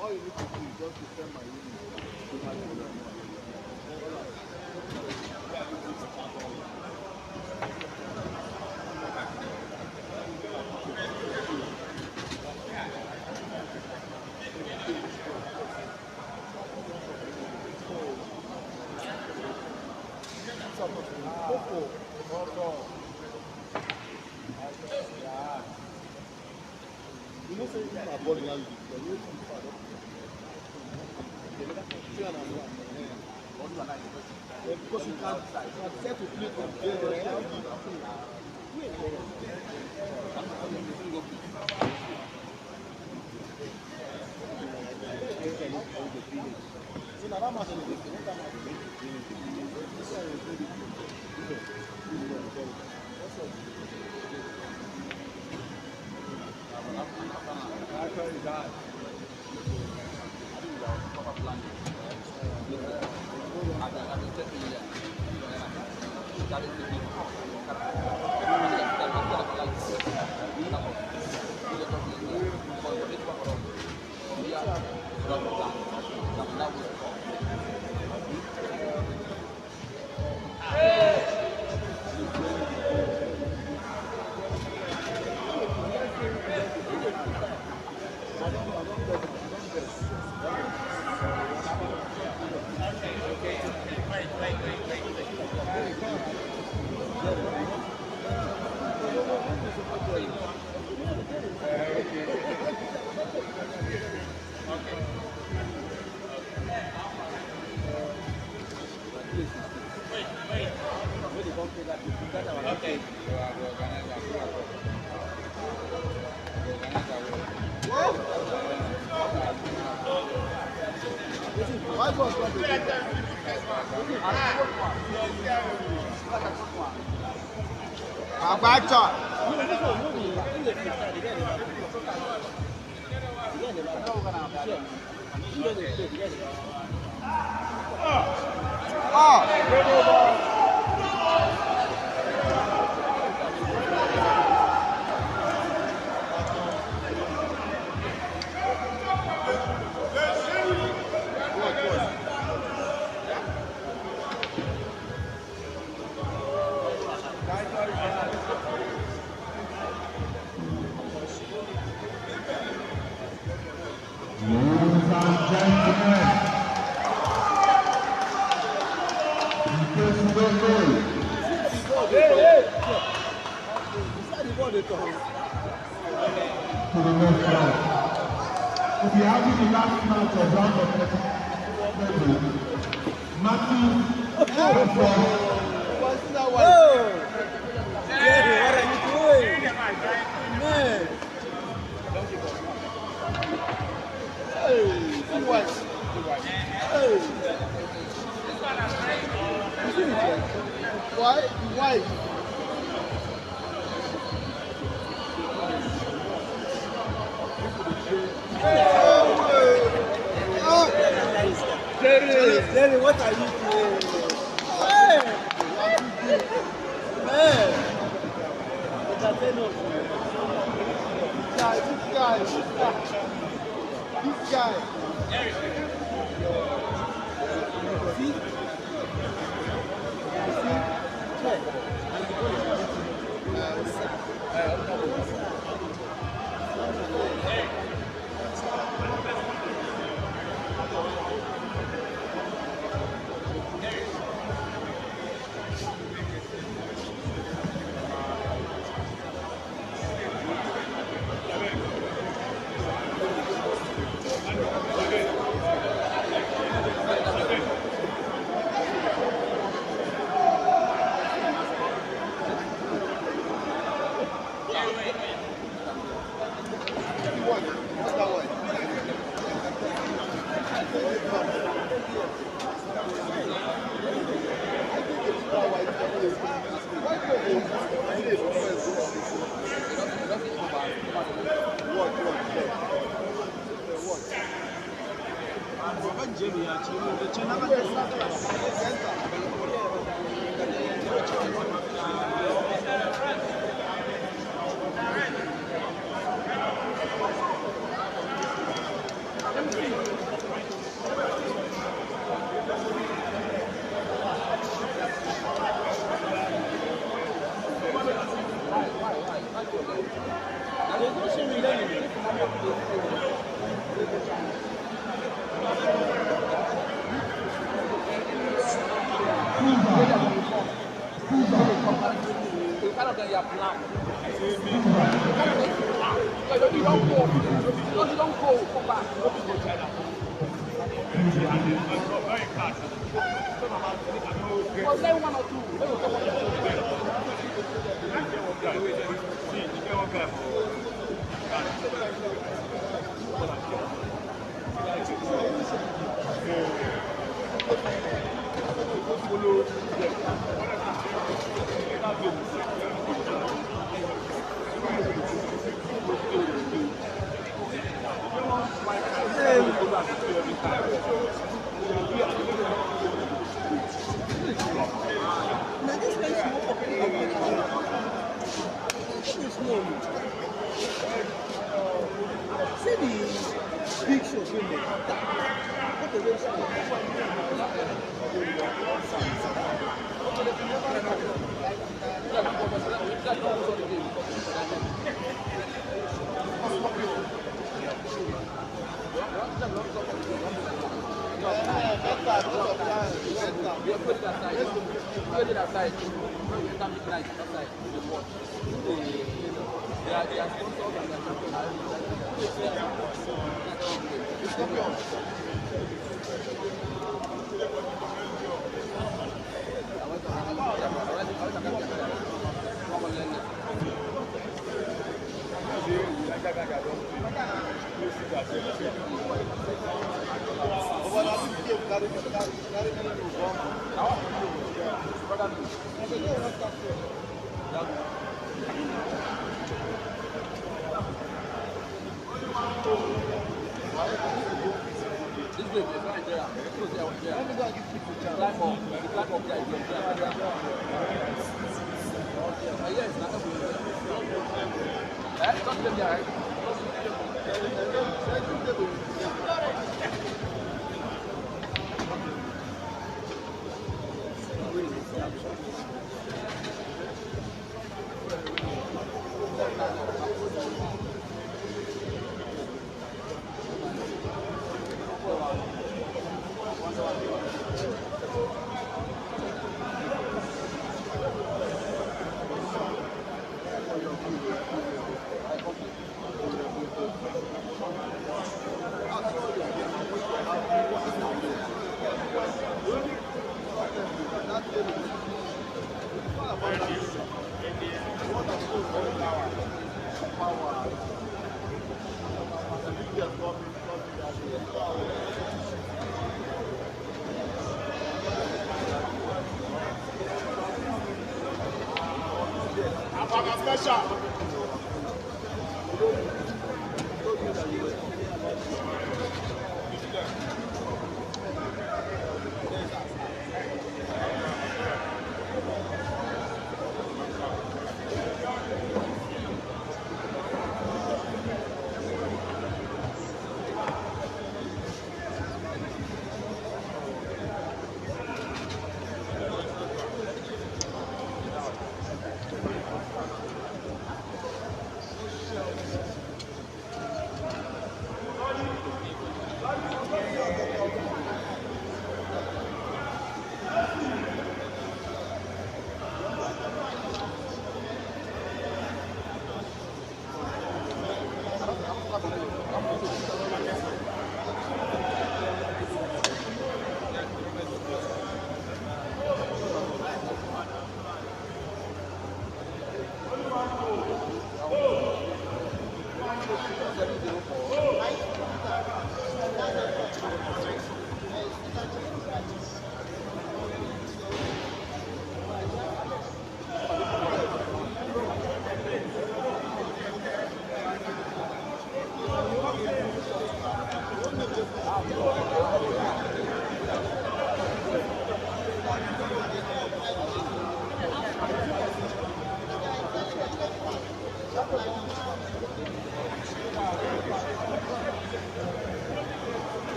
All you need to do is just to send my email. You know, saying my body language, because you can set to play from there. What are you doing? This guy.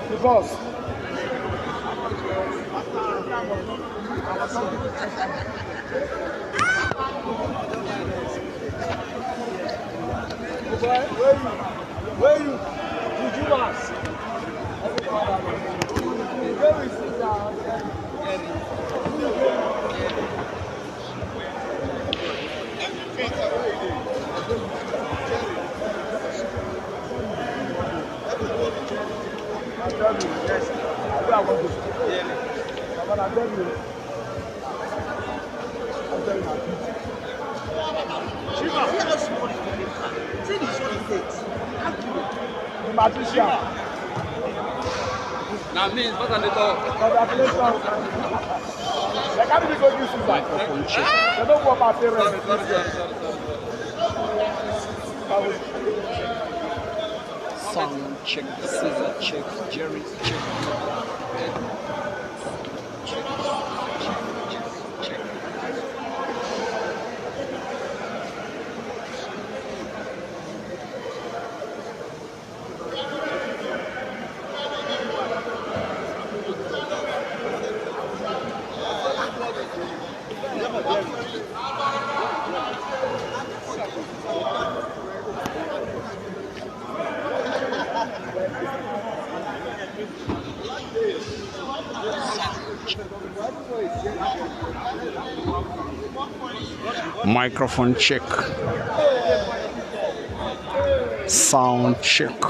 The boss. Where you? Did you ask? Where is it down? Yes, I want to. But I tell you, the magician. Now means what are the dog? Congratulations. They can't even go use that. They don't want my parents. Sound check, scissor check, Jerry check. Microphone check. Sound check.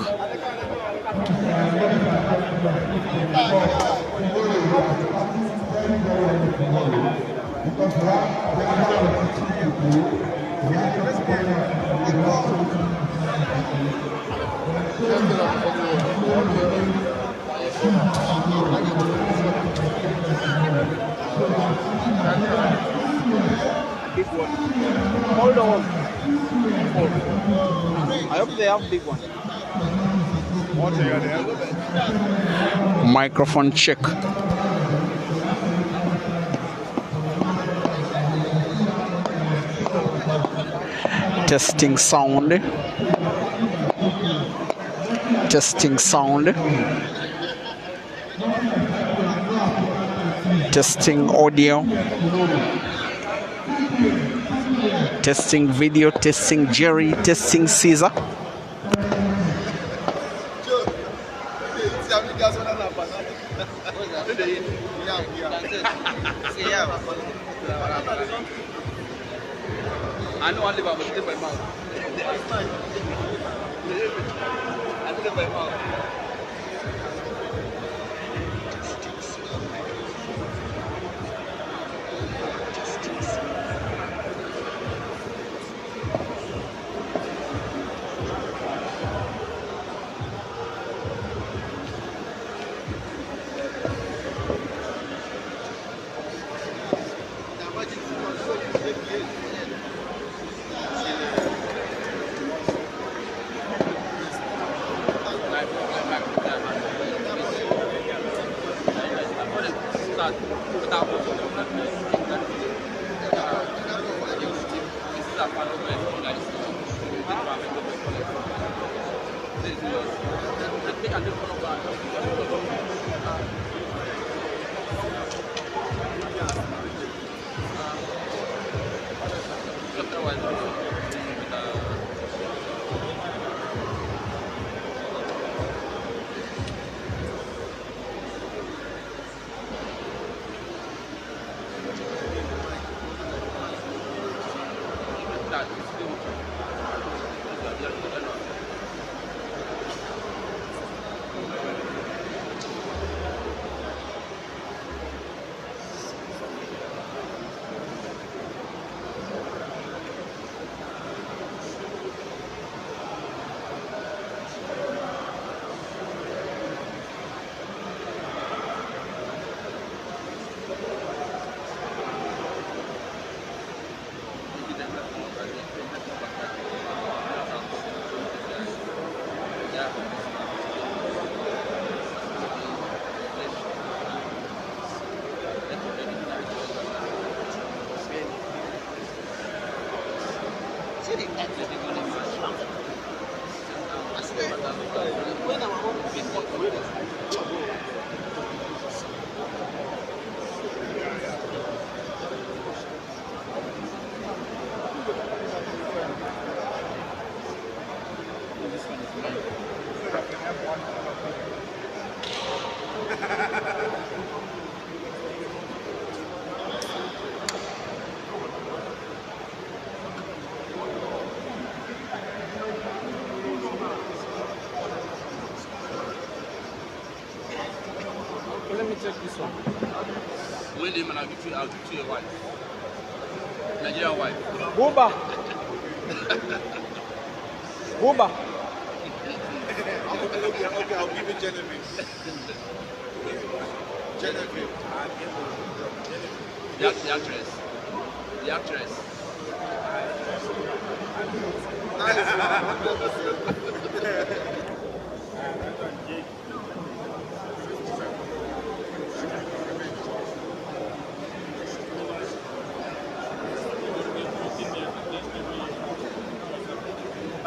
Hold on. I hope they have big one. Microphone check. Testing sound. Testing sound. Testing audio. Testing video. Testing Jerry. Testing Caesar. I know I live out with my mouth. I live my mouth. Let me take this one. Wait a minute, I'll give you a wife. Nigerian wife. Booba. Booba. Okay, I'll give you Genevieve. Genevieve. The actress. The actress.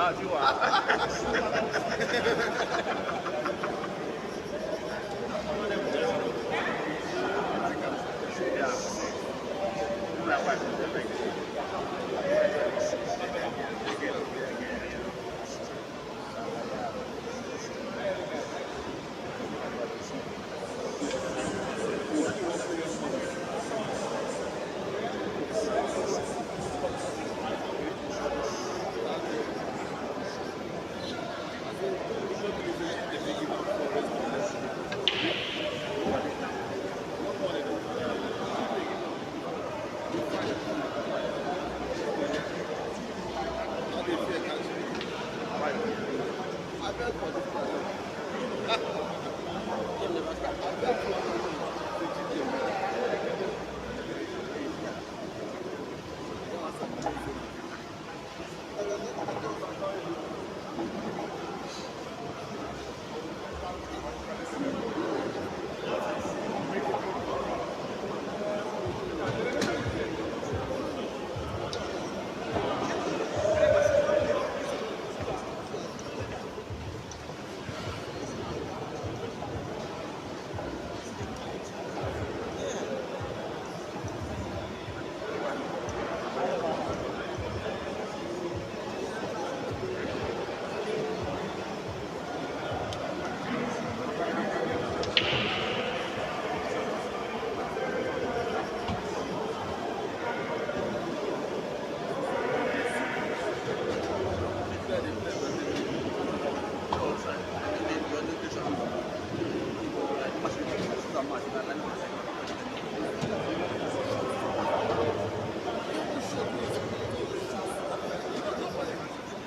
Ah, you are.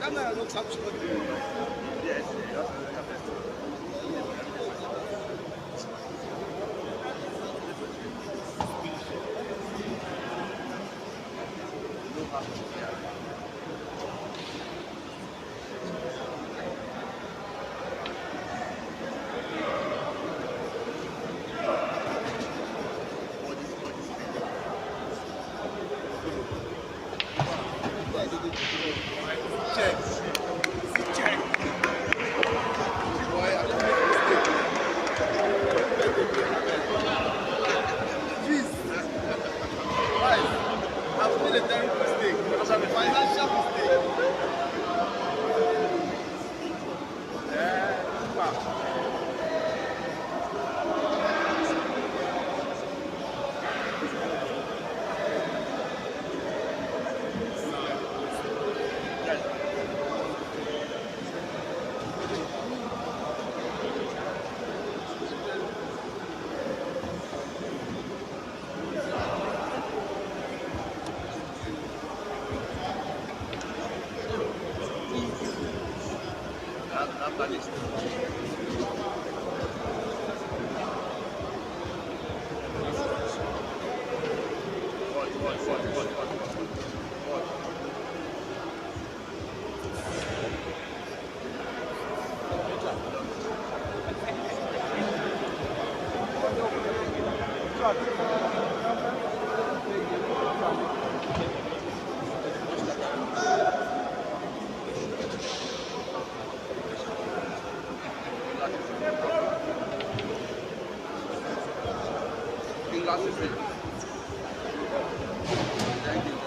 GANGA looks absolutely. Yes, check. Check. Boy, I don't make a mistake. Jeez. Guys, I've made a terrible mistake. A financial mistake. Wow. Finger system. Thank you.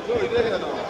No, you didn't hear now.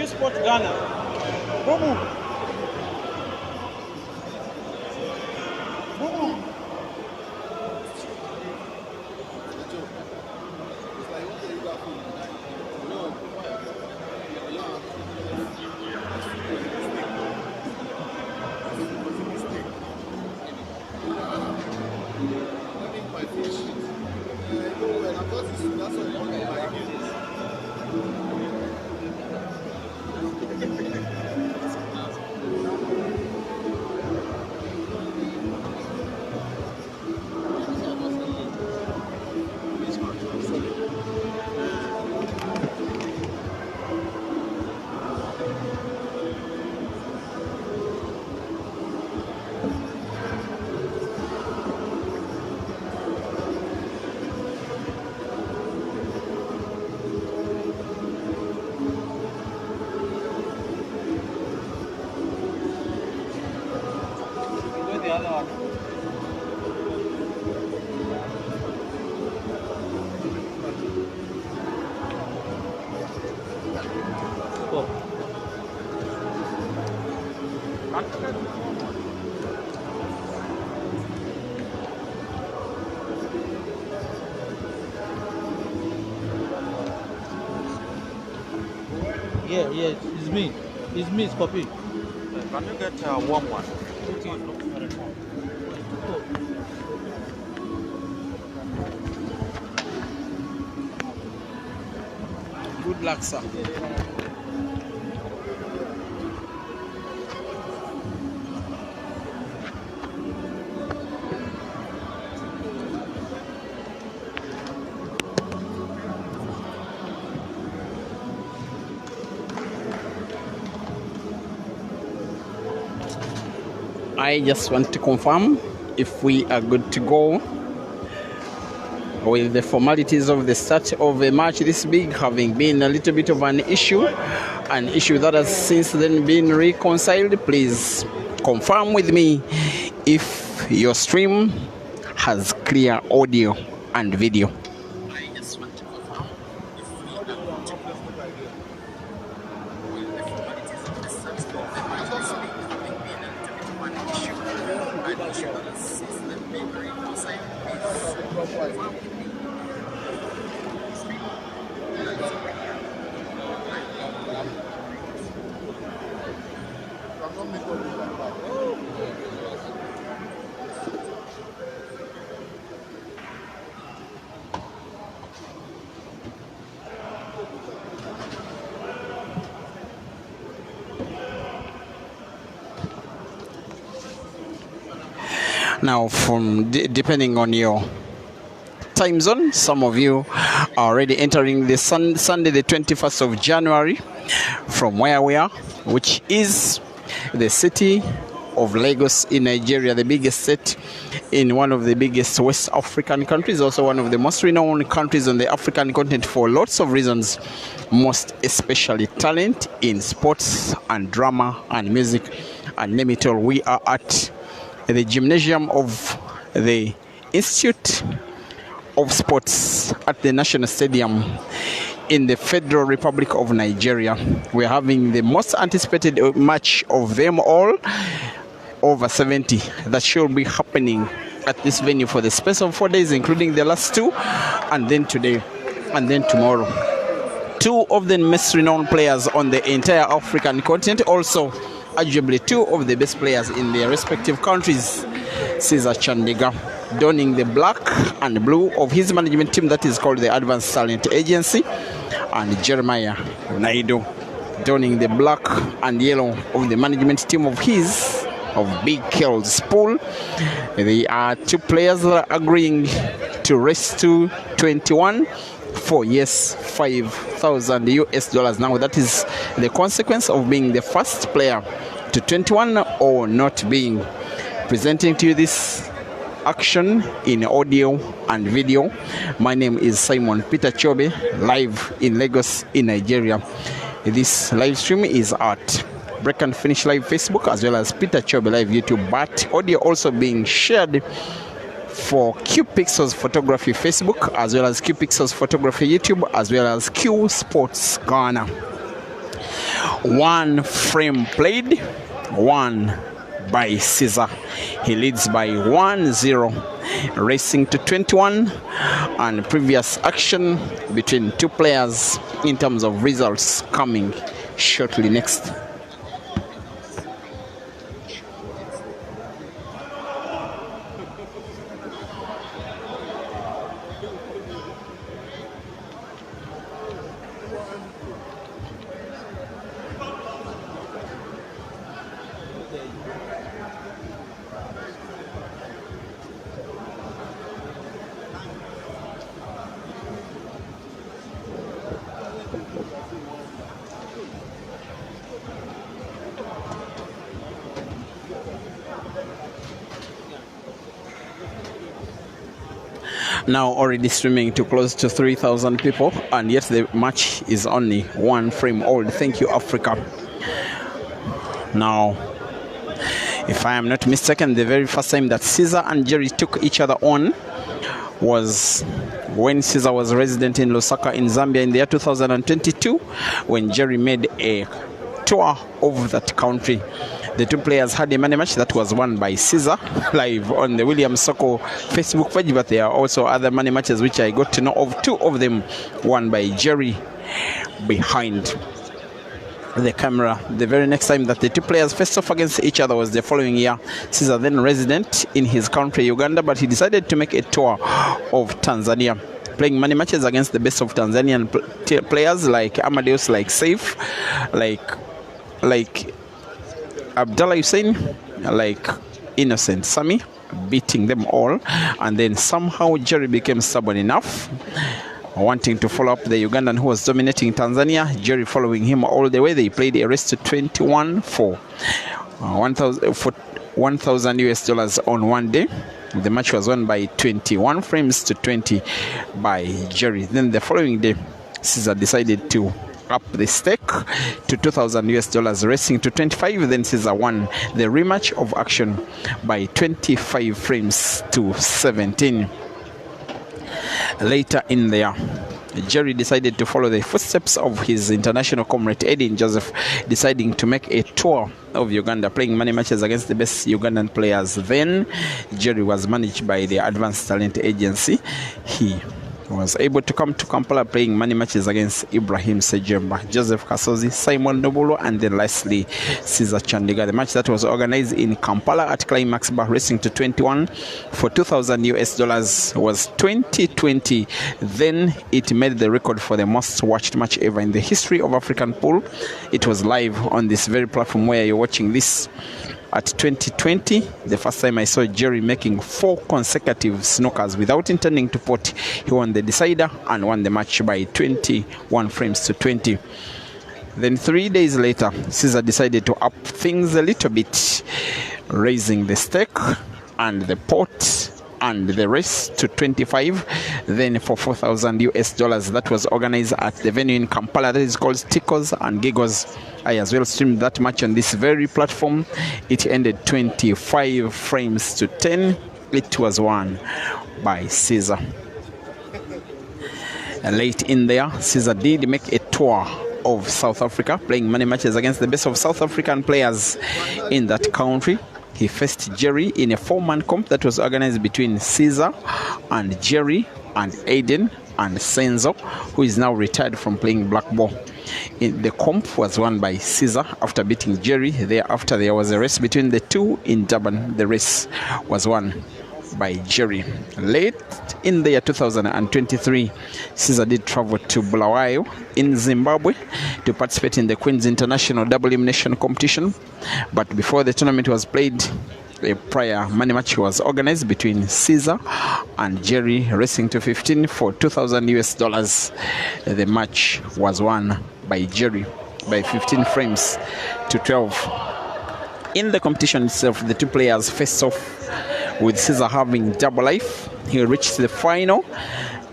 Sport Ghana. Boom. Boom. Yeah, it's me. It's me, it's Poppy. Can you get a warm one? Good luck, sir. I just want to confirm if we are good to go with the formalities of the start of a match this big having been a little bit of an issue that has since then been reconciled. Please confirm with me if your stream has clear audio and video. I just want to confirm if we are good to go with the formalities of the start of the match this big having been a little bit of an issue that has since then been reconciled. Please confirm with me. Now, from depending on your time zone, some of you are already entering the Sunday, the 21st of January, from where we are, which is the city of Lagos in Nigeria, the biggest state in one of the biggest West African countries, also one of the most renowned countries on the African continent for lots of reasons, most especially talent in sports and drama and music and name it all. We are at the gymnasium of the Institute of Sports at the National Stadium in the Federal Republic of Nigeria. We're having the most anticipated match of them all, over 70, that should be happening at this venue for the space of 4 days, including the last two, and then today, and then tomorrow. Two of the most renowned players on the entire African continent, also arguably two of the best players in their respective countries. Caesar Chandiga donning the black and blue of his management team that is called the Advanced Talent Agency, and Jeremiah Naidu donning the black and yellow of the management team of his, of Big Kel's pool. They are two players that are agreeing to race to 21 for, yes, $5,000. Now that is the consequence of being the first player to 21 or not being. Presenting to you this action in audio and video, my name is Simon Peter Chobe, live in Lagos in Nigeria. This live stream is at Break and Finish Live Facebook as well as Peter Chobe Live YouTube, but audio also being shared for Q Pixels Photography Facebook as well as Q Pixels Photography YouTube as well as Q Sports Ghana. One frame played, one by Caesar. He leads by 1-0, racing to 21, and previous action between two players in terms of results coming shortly next. Now already streaming to close to 3,000 people, and yet the match is only one frame old. Thank you, Africa. Now, if I am not mistaken, the very first time that Caesar and Jerry took each other on was when Caesar was resident in Lusaka in Zambia in the year 2022, when Jerry made a tour of that country. The two players had a money match that was won by Caesar live on the William Soko Facebook page, but there are also other money matches which I got to know of, two of them won by Jerry behind the camera. The very next time that the two players faced off against each other was the following year. Caesar, then resident in his country, Uganda, but he decided to make a tour of Tanzania, playing many matches against the best of Tanzanian players like Amadeus, like Saif, like Abdallah Hussein, like Innocent Sami, beating them all. And then somehow Jerry became stubborn enough, wanting to follow up the Ugandan who was dominating Tanzania. Jerry following him all the way. They played a race to 21 for $1,000 US on one day. The match was won by 21 frames to 20 by Jerry. Then the following day, Caesar decided to up the stake to $2,000 US, racing to 25. Then Caesar won the rematch of action by 25 frames to 17. Later in there, Jerry decided to follow the footsteps of his international comrade Edin Joseph, deciding to make a tour of Uganda, playing many matches against the best Ugandan players. Then Jerry was managed by the Advanced Talent Agency. He was able to come to Kampala, playing many matches against Ibrahim Sejemba, Joseph Kasozi, Simon Nobulo, and then lastly Caesar Chandiga. The match that was organized in Kampala at Climax Bar, racing to 21 for $2,000 US was 2020. Then it made the record for the most watched match ever in the history of African pool. It was live on this very platform where you're watching this. At 2020, the first time I saw Jerry making 4 consecutive snookers without intending to pot, he won the decider and won the match by 21 frames to 20. Then 3 days later, Caesar decided to up things a little bit, raising the stake and the pot and the race to 25. Then for $4,000 US, that was organized at the venue in Kampala that is called Tickles and Giggles. I as well streamed that match on this very platform. It ended 25 frames to 10. It was won by Caesar. Late in there, Caesar did make a tour of South Africa, playing many matches against the best of South African players in that country. He faced Jerry in a 4-man comp that was organized between Caesar and Jerry and Aiden and Senzo, who is now retired from playing black ball. The comp was won by Caesar after beating Jerry. Thereafter, there was a race between the two in Durban. The race was won by Jerry. Late in the year 2023, Caesar did travel to Bulawayo in Zimbabwe to participate in the Queen's International Double Elimination Competition. But before the tournament was played, a prior money match was organized between Caesar and Jerry, racing to 15 for $2,000 US. The match was won by Jerry by 15 frames to 12. In the competition itself, the two players faced off, with Caesar having double life. He reached the final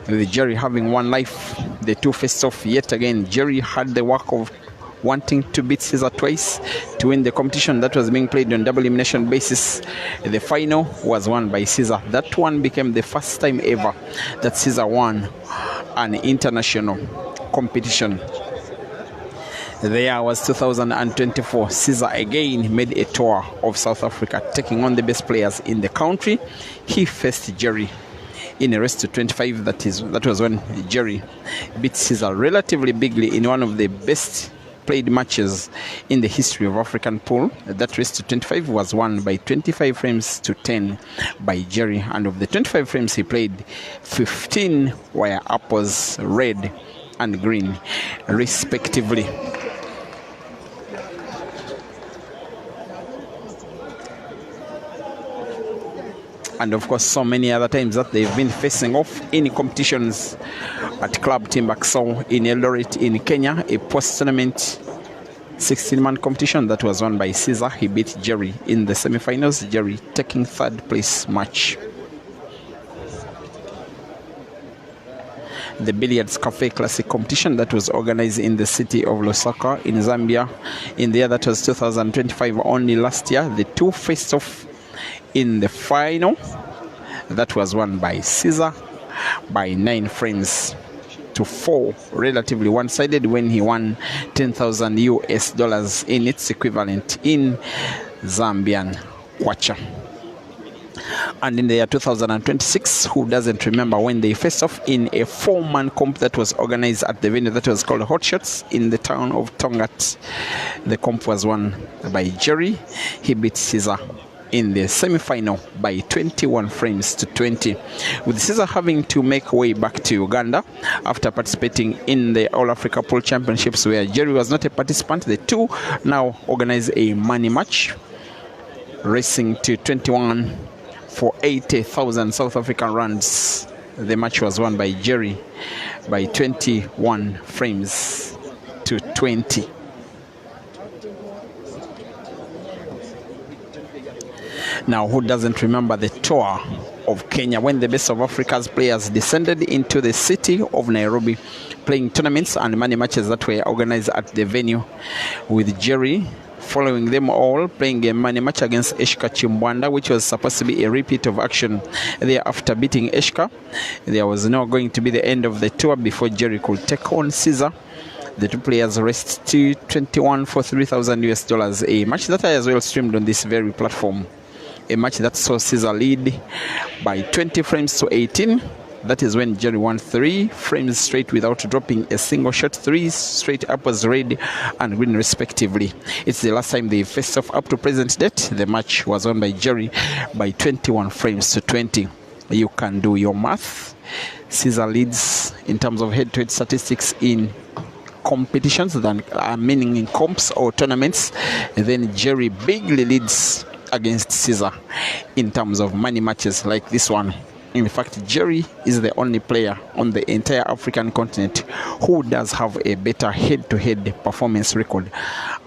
with Jerry having 1 life. The two faced off yet again. Jerry had the work of wanting to beat Caesar twice to win the competition that was being played on double elimination basis. The final was won by Caesar. That one became the first time ever that Caesar won an international competition. The year was 2024. Caesar again made a tour of South Africa, taking on the best players in the country. He faced Jerry in a race to 25. That was when Jerry beat Caesar relatively bigly in one of the best played matches in the history of African pool. That race to 25 was won by 25 frames to 10 by Jerry, and of the 25 frames he played, 15 were apples, red and green respectively. And of course, so many other times that they've been facing off in competitions at Club Timbakso in Eldoret in Kenya, a post-tournament 16-man competition that was won by Caesar. He beat Jerry in the semi-finals, Jerry taking 3rd place match. The Billiards Cafe Classic competition that was organized in the city of Lusaka in Zambia in the year that was 2025, only last year. The two faced off in the final. That was won by Caesar by 9 frames to 4, relatively one-sided, when he won $10,000 US in its equivalent in Zambian kwacha. And in the year 2026, who doesn't remember when they faced off in a 4-man comp that was organized at the venue that was called Hot Shots in the town of Tongat. The comp was won by Jerry. He beat Caesar in the semi-final by 21 frames to 20, with Caesar having to make way back to Uganda after participating in the All Africa Pool Championships, where Jerry was not a participant. The two now organize a money match, racing to 21 for 80,000 South African rands. The match was won by Jerry by 21 frames to 20. Now, who doesn't remember the tour of Kenya when the best of Africa's players descended into the city of Nairobi, playing tournaments and money matches that were organized at the venue, with Jerry following them all, playing a money match against Eshka Chimbwanda, which was supposed to be a repeat of action there after beating Eshka. There was now going to be the end of the tour before Jerry could take on Caesar. The two players raced to 21 for $3,000, a match that I as well streamed on this very platform. A match that saw Caesar lead by 20 frames to 18. That is when Jerry won 3 frames straight without dropping a single shot. 3 straight upwards, red and green respectively. It's the last time they faced off up to present date. The match was won by Jerry by 21 frames to 20. You can do your math. Caesar leads in terms of head-to-head statistics in competitions, than meaning in comps or tournaments. And then Jerry bigly leads against Caesar in terms of money matches like this one. In fact, Jerry is the only player on the entire African continent who does have a better head-to-head performance record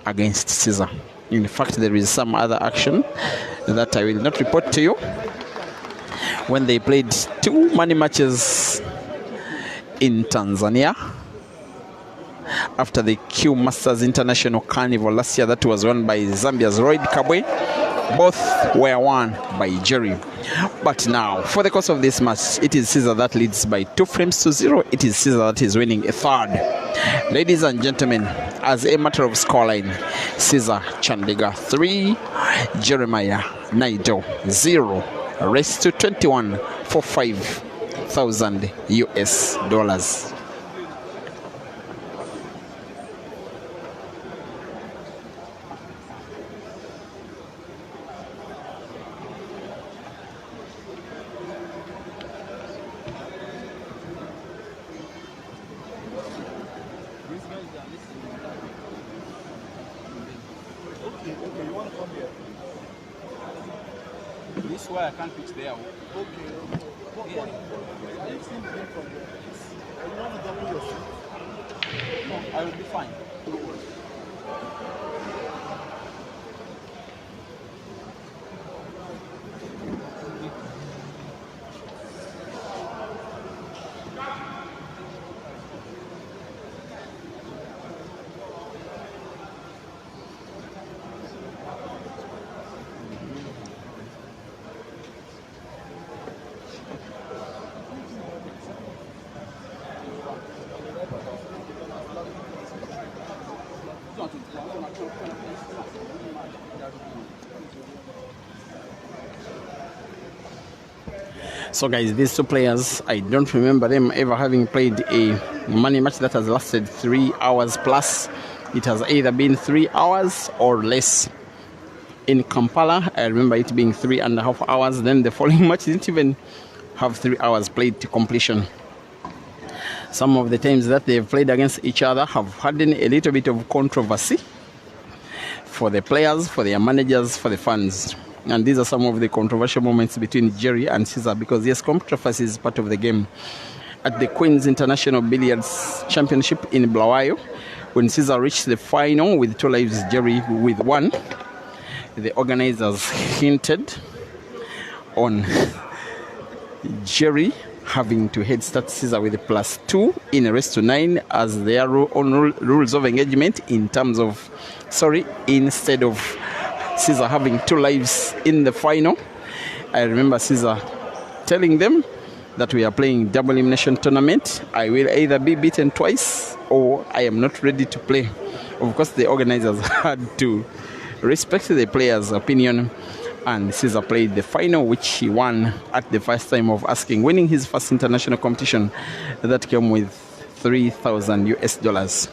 against Caesar. In fact, there is some other action that I will not report to you. When they played 2 money matches in Tanzania after the Q Masters International Carnival last year that was won by Zambia's Royd Kabwe, both were won by Jerry. But now, for the course of this match, it is Caesar that leads by 2 frames to 0. It is Caesar that is winning a third. Ladies and gentlemen, as a matter of scoreline, Caesar Chandega 3, Jeremiah Nigel 0. Race to 21 for $5,000. This way I can't pitch there. Okay. No, I will be fine. So guys, these two players, I don't remember them ever having played a money match that has lasted 3 hours plus. It has either been 3 hours or less. In Kampala, I remember it being 3.5 hours. Then the following match didn't even have 3 hours played to completion. Some of the times that they've played against each other have had a little bit of controversy for the players, for their managers, for the fans. And these are some of the controversial moments between Jerry and Caesar, because yes, controversy is part of the game. At the Queen's International Billiards Championship in Bulawayo, when Caesar reached the final with 2 lives, Jerry with 1, the organizers hinted on Jerry having to head start Caesar with a +2 in a race to 9 as their own rules of engagement, in terms of, instead of Caesar having 2 lives in the final. I remember Caesar telling them that we are playing double elimination tournament. I will either be beaten twice or I am not ready to play. Of course, the organizers had to respect the players' opinion and Caesar played the final, which he won at the first time of asking, winning his first international competition that came with 3,000 US dollars.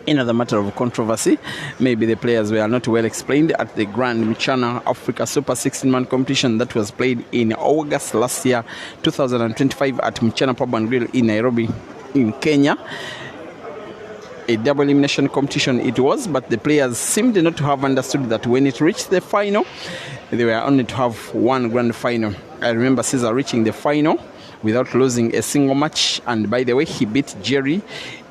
Another matter of controversy, maybe the players were not well explained at the Grand Mchana Africa Super 16-man competition that was played in August last year, 2025, at Mchana Pub and Grill in Nairobi, in Kenya. A double elimination competition it was, but the players seemed not to have understood that when it reached the final, they were only to have one grand final. I remember Caesar reaching the final without losing a single match, and by the way, he beat Jerry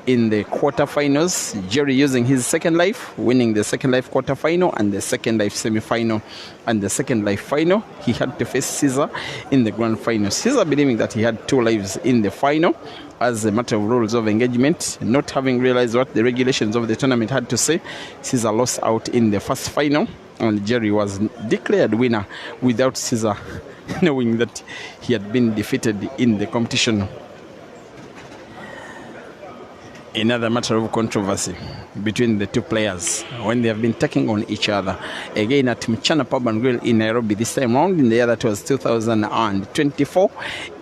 in the quarterfinals. Jerry using his second life, winning the second life quarterfinal and the second life semi-final, and the second life final he had to face Caesar in the grand final. Caesar believing that he had 2 lives in the final as a matter of rules of engagement, not having realized what the regulations of the tournament had to say. Caesar lost out in the first final, and Jerry was declared winner without Caesar knowing that he had been defeated in the competition. Another matter of controversy between the two players when they have been taking on each other. Again at Mchana Pub and Grill in Nairobi this time round. In the year that was 2024,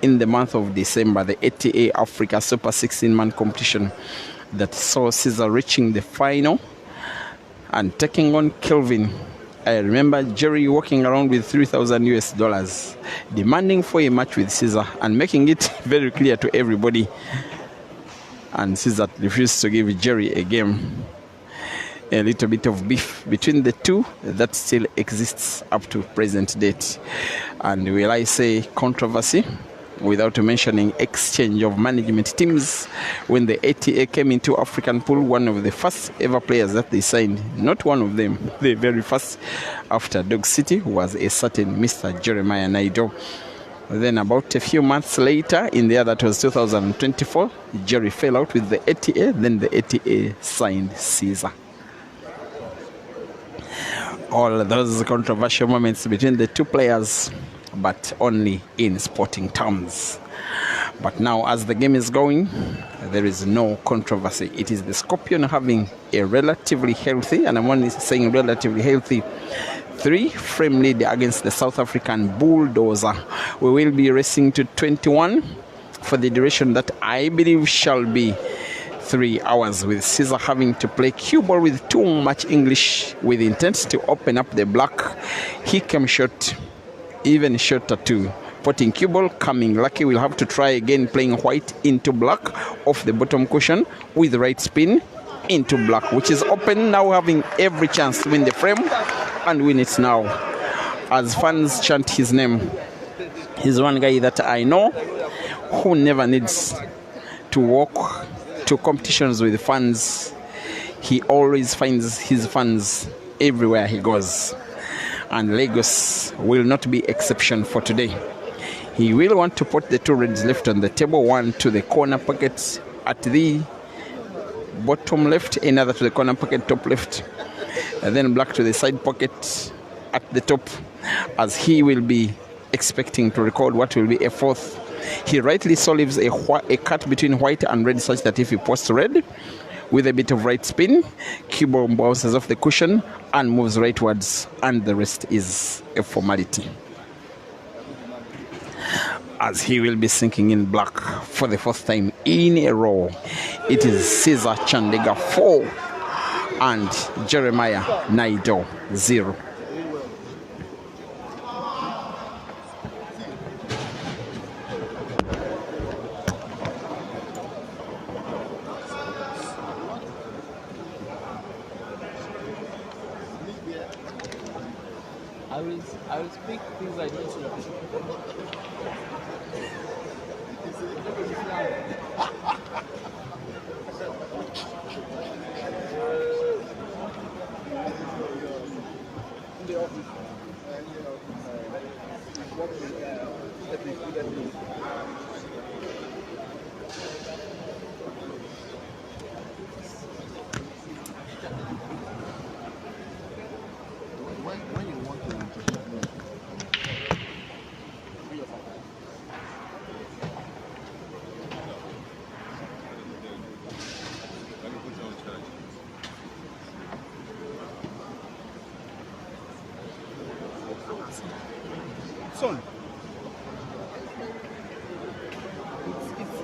in the month of December, the ATA Africa Super 16-man competition that saw Caesar reaching the final and taking on Kelvin. I remember Jerry walking around with 3,000 US dollars, demanding for a match with Caesar and making it very clear to everybody. And Caesar refused to give Jerry a game. A little bit of beef between the two that still exists up to present date. And will I say controversy without mentioning exchange of management teams? When the ATA came into African pool, one of the first ever players that they signed, not one of them, the very first after Dog City, was a certain Mr. Jeremiah Naido. Then about a few months later, in the year that was 2024, Jerry fell out with the ATA. Then the ATA signed Caesar. All those controversial moments between the two players, but only in sporting terms. But now, as the game is going, there is no controversy. It is the Scorpion having a relatively healthy, and I'm only saying relatively healthy, 3-frame lead against the South African Bulldozer. We will be racing to 21 for the duration that I believe shall be 3 hours, with Caesar having to play cue ball with too much English with intent to open up the black. He came short, even shorter too. Putting cue ball, coming lucky, will have to try again playing white into black off the bottom cushion with right spin into black, which is open now, having every chance to win the frame and win it now. As fans chant his name, he's one guy that I know who never needs to walk to competitions with fans. He always finds his fans everywhere he goes, and Lagos will not be exception for today. He will want to put the 2 reds left on the table, one to the corner pocket at the bottom left, another to the corner pocket top left, and then black to the side pocket at the top, as he will be expecting to record what will be a 4th. He rightly so leaves a cut between white and red, such that if he posts red with a bit of right spin, cue ball bounces off the cushion and moves rightwards, and the rest is a formality. As he will be sinking in black for the 4th time in a row. It is Caesar Chandega 4 and Jeremiah Naido 0. I will speak things I don't know. It's on.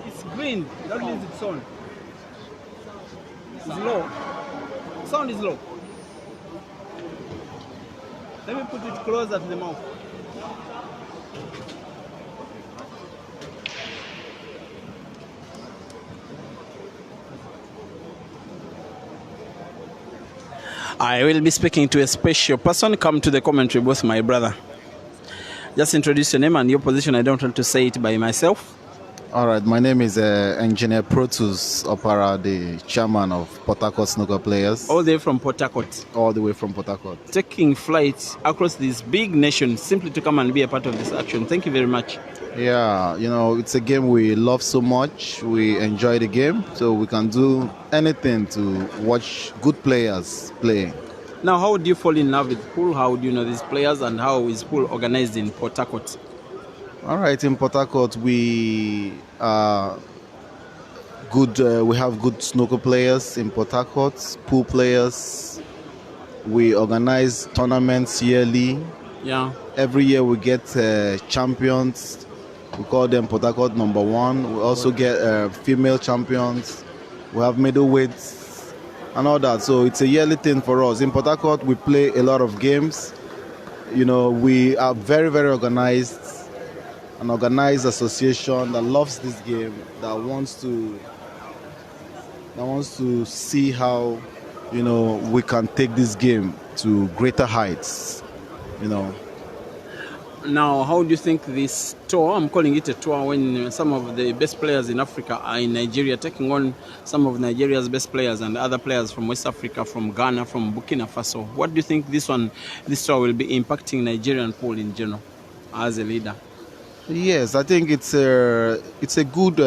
It's green. That means it's on. It's low. Sound is low. Let me put it closer to the mouth. I will be speaking to a special person. Come to the commentary booth, my brother. Just introduce your name and your position. I don't want to say it by myself. All right, my name is Engineer Protus Opara, the chairman of Port Harcourt Snooker Players. All the way from Port Harcourt. All the way from Port Harcourt. Taking flight across this big nation simply to come and be a part of this action. Thank you very much. Yeah, you know, it's a game we love so much. We enjoy the game, so we can do anything to watch good players play. Now, how do you fall in love with pool? How do you know these players, and how is pool organized in Port Harcourt? All right, in Port Harcourt, we are good. We have good snooker players in Port Harcourt, pool players. We organize tournaments yearly. Yeah. Every year we get champions. We call them Port Harcourt #1. We also get female champions. We have middleweights and all that. So it's a yearly thing for us. In Port Harcourt, we play a lot of games. You know, we are very, very organized. An organized association that loves this game, that wants to see how, you know, we can take this game to greater heights. You know. Now, how do you think this tour, I'm calling it a tour, when some of the best players in Africa are in Nigeria, taking on some of Nigeria's best players and other players from West Africa, from Ghana, from Burkina Faso. What do you think this tour will be impacting Nigerian pool in general as a leader? Yes, I think it's a good,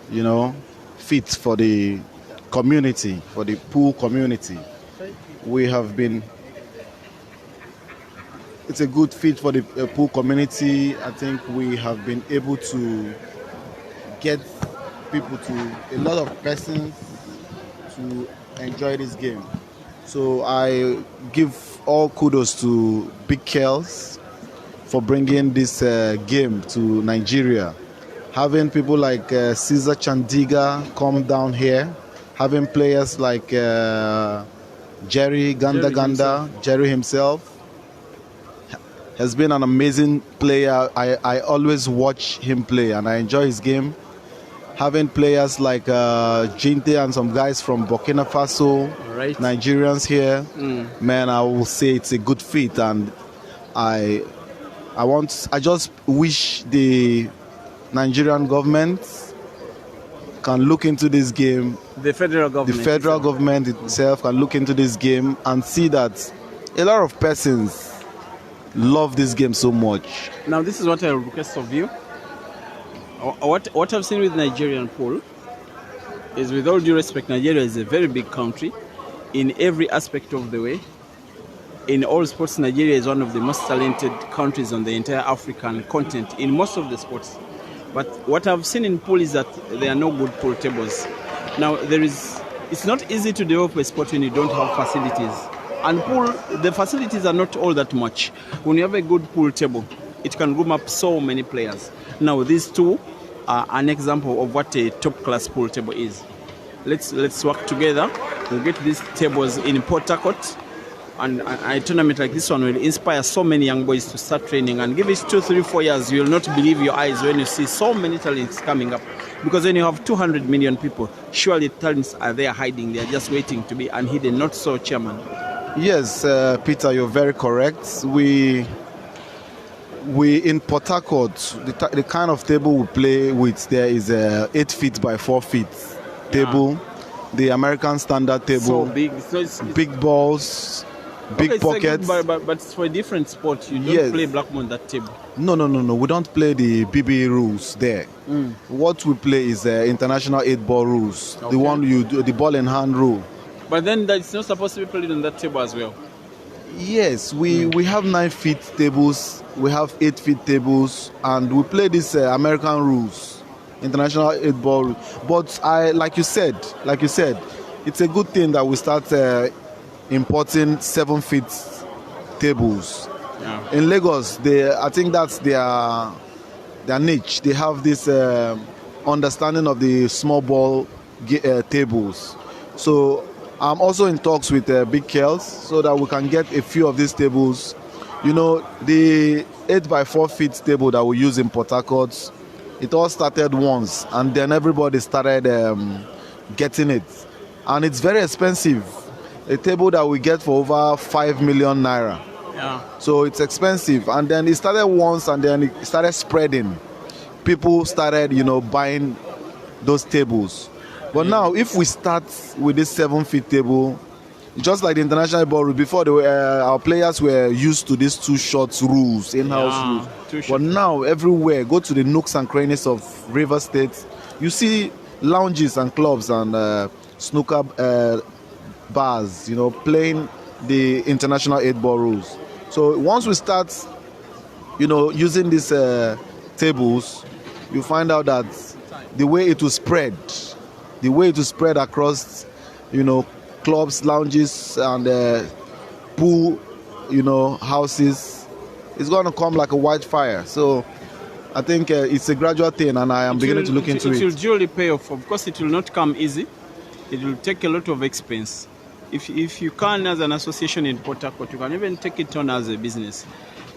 you know, fit for the community, for the pool community. It's a good fit for the pool community. I think we have been able to get people a lot of persons to enjoy this game. So I give all kudos to Big Kells for bringing this game to Nigeria. Having people like Caesar Chandiga come down here, having players like Jerry Ganda, Jerry himself has been an amazing player. I always watch him play and I enjoy his game. Having players like Jinte and some guys from Burkina Faso, right. Nigerians here, man, I will say it's a good fit, and I just wish the Nigerian government can look into this game. The federal government itself can look into this game and see that a lot of persons love this game so much. Now, this is what I request of you. What I've seen with Nigerian pool is, with all due respect, Nigeria is a very big country in every aspect of the way. In all sports, Nigeria is one of the most talented countries on the entire African continent in most of the sports. But what I've seen in pool is that there are no good pool tables. Now, it's not easy to develop a sport when you don't have facilities. And pool, the facilities are not all that much. When you have a good pool table, it can room up so many players. Now, these two are an example of what a top-class pool table is. Let's work together. We'll get these tables in Port Harcourt, and a tournament like this one will inspire so many young boys to start training. And give it 2, 3, 4 years, you will not believe your eyes when you see so many talents coming up. Because when you have 200 million people, surely talents are there hiding. They are just waiting to be unhidden. Not so, Chairman. Yes, Peter, you're very correct. We in Port Harcourt, the kind of table we play with there is a 8 feet by 4 feet table, the American standard table. So big, so it's big balls, big pockets. But it's for a different sport. You don't play blackball on that table. No. We don't play the BB rules there. What we play is international 8-ball rules. Okay. The one you do, the ball in hand rule. But then it's not supposed to be played on that table as well. Yes, we have 9 feet tables, we have 8 feet tables, and we play these American rules, international 8-ball. But like you said, it's a good thing that we start importing 7 feet tables. Yeah. In Lagos, I think that's their niche. They have this understanding of the small ball tables. So I'm also in talks with Big Kells so that we can get a few of these tables. You know, the 8x4 feet table that we use in Port Harcourt, it all started once, and then everybody started getting it. And it's very expensive. A table that we get for over 5 million naira. Yeah. So it's expensive. And then it started once, and then it started spreading. People started, buying those tables. But now, if we start with this 7-feet table, just like the international ballroom, before our players were used to these two shots rules, in-house rules. But now, everywhere, go to the nooks and crannies of River State, you see lounges and clubs and snooker bars, playing the international 8-ball rules. So once we start, using these tables, you find out that the way it will spread across, clubs, lounges, and pool, houses, it's going to come like a wildfire. So I think it's a gradual thing, and I am beginning to look into it. It will duly pay off. Of course, it will not come easy. It will take a lot of expense. If you can, as an association in Port Harcourt, you can even take it on as a business.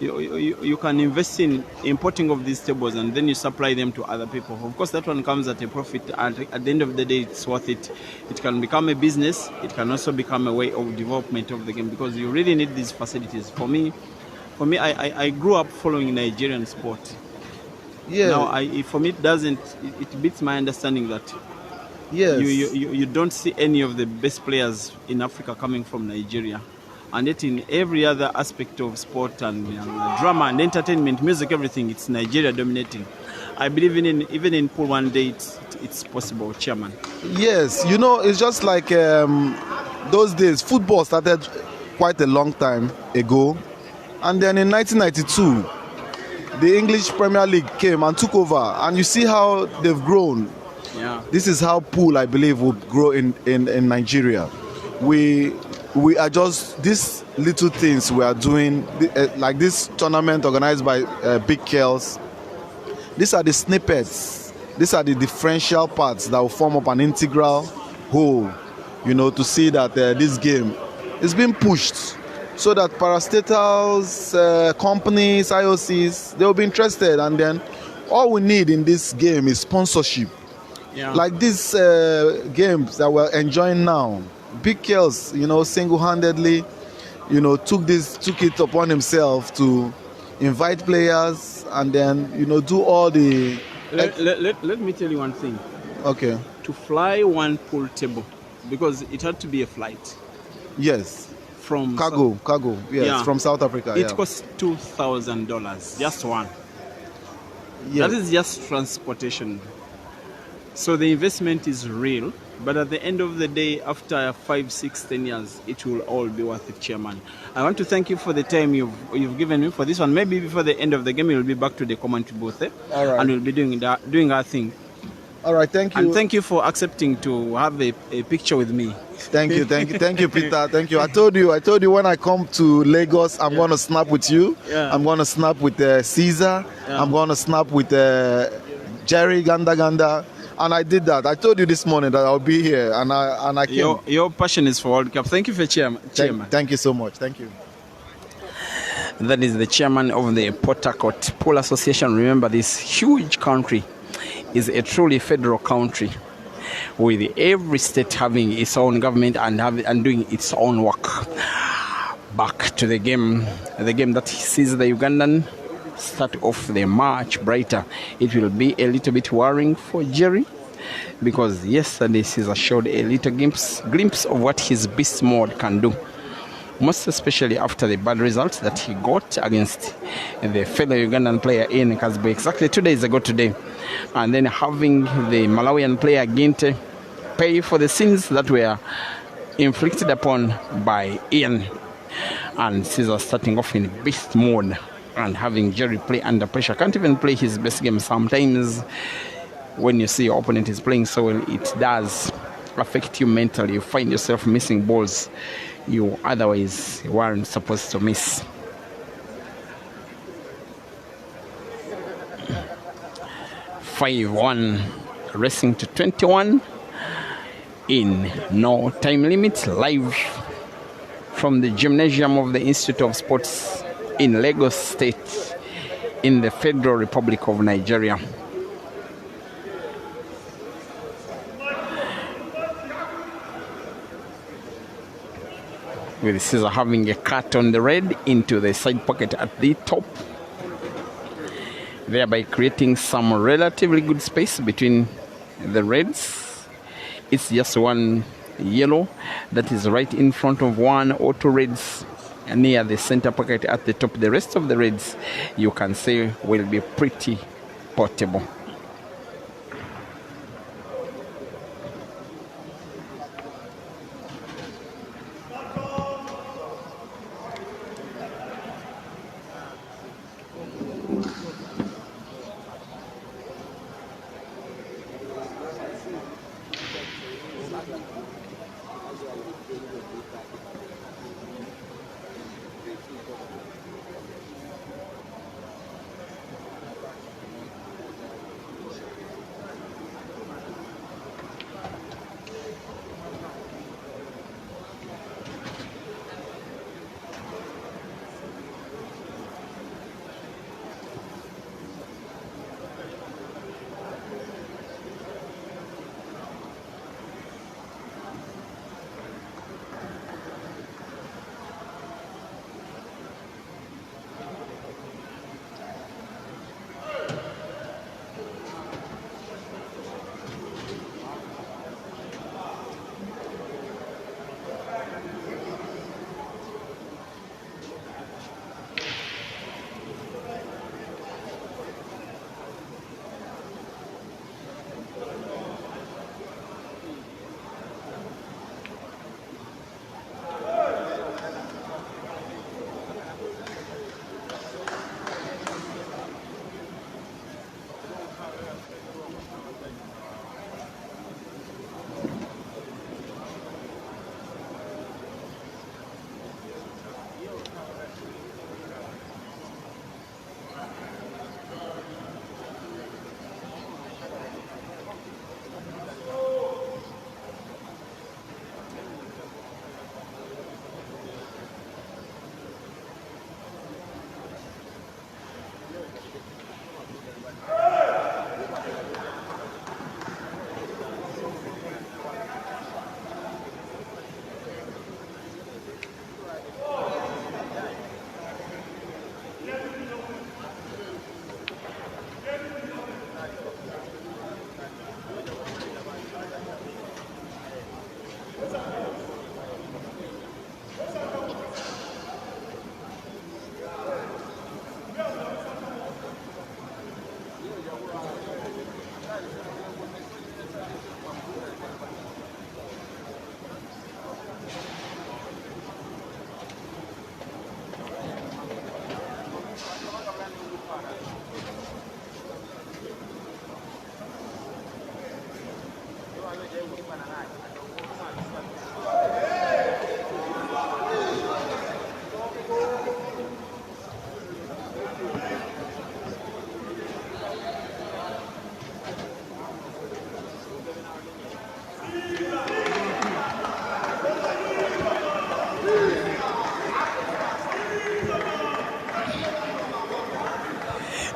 You can invest in importing of these tables, and then you supply them to other people. Of course, that one comes at a profit, and at the end of the day, it's worth it. It can become a business. It can also become a way of development of the game, because you really need these facilities. For me, I grew up following Nigerian sport. Yeah. Now, for me, it beats my understanding that yes, you don't see any of the best players in Africa coming from Nigeria. And yet in every other aspect of sport and drama and entertainment, music, everything, it's Nigeria dominating. I believe even in pool one day it's possible, Chairman. Yes, it's just like those days. Football started quite a long time ago. And then in 1992, the English Premier League came and took over. And you see how they've grown. Yeah. This is how pool, I believe, will grow in Nigeria. We are just these little things we are doing, like this tournament organized by Big Kells. These are the snippets. These are the differential parts that will form up an integral whole, to see that this game is being pushed so that parastatals, companies, IOCs, they will be interested. And then all we need in this game is sponsorship. Yeah. Like these games that we're enjoying now. Big Kells, single-handedly, took it upon himself to invite players and then, do all the... Let me tell you one thing. Okay. To fly one pool table, because it had to be a flight. Yes. From cargo, yes, yeah. From South Africa. It costs $2,000, just one. Yes. That is just transportation. So the investment is real. But at the end of the day, after 5, 6, 10 years, it will all be worth it, Chairman. I want to thank you for the time you've given me for this one. Maybe before the end of the game, we'll be back to the commentary booth, All right. And we'll be doing our thing. All right, thank you. And thank you for accepting to have a picture with me. Thank you, Peter. Thank you. I told you when I come to Lagos, I'm going to snap with you. Yeah. I'm going to snap with Caesar. Yeah. I'm going to snap with Jerry Ganda. And I did that. I told you this morning that I'll be here, and I came. Your passion is for World Cup. Thank you for Chairman. Thank you so much. Thank you. That is the chairman of the Port Harcourt Pool Association. Remember, this huge country is a truly federal country, with every state having its own government and doing its own work. Back to the game that sees the Ugandan start off the march brighter. It will be a little bit worrying for Jerry, because yesterday Caesar showed a little glimpse of what his beast mode can do, most especially after the bad results that he got against the fellow Ugandan player in Kasbo exactly 2 days ago today, and then having the Malawian player Ginte pay for the sins that were inflicted upon by Ian. And Caesar starting off in beast mode and having Jerry play under pressure. Can't even play his best game. Sometimes when you see your opponent is playing so well, it does affect you mentally. You find yourself missing balls you otherwise weren't supposed to miss. 5-1, racing to 21 in no time limit, live from the gymnasium of the Institute of Sports in Lagos State in the Federal Republic of Nigeria. With Caesar having a cut on the red into the side pocket at the top, thereby creating some relatively good space between the reds. It's just one yellow that is right in front of one or two reds near the center pocket at the top. The rest of the reds, you can say, will be pretty portable.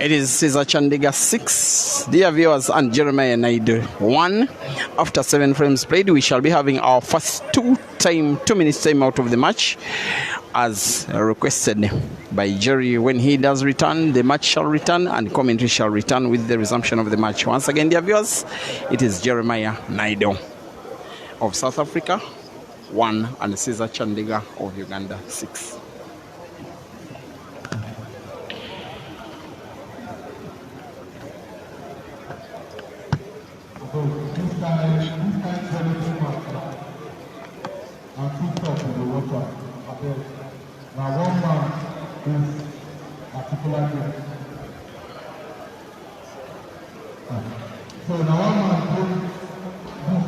It is Caesar Chandiga 6, dear viewers, and Jeremiah Naidu 1. After 7 frames played, we shall be having our first 2 minutes time out of the match, as requested by Jerry. When he does return, the match shall return and commentary shall return with the resumption of the match. Once again, dear viewers, it is Jeremiah Naidu of South Africa 1 and Caesar Chandiga of Uganda 6. Now one man is articulated. So now one man brings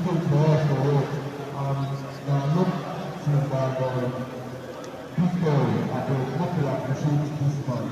this for us to work, and now look to this girl, I will hopefully appreciate this man.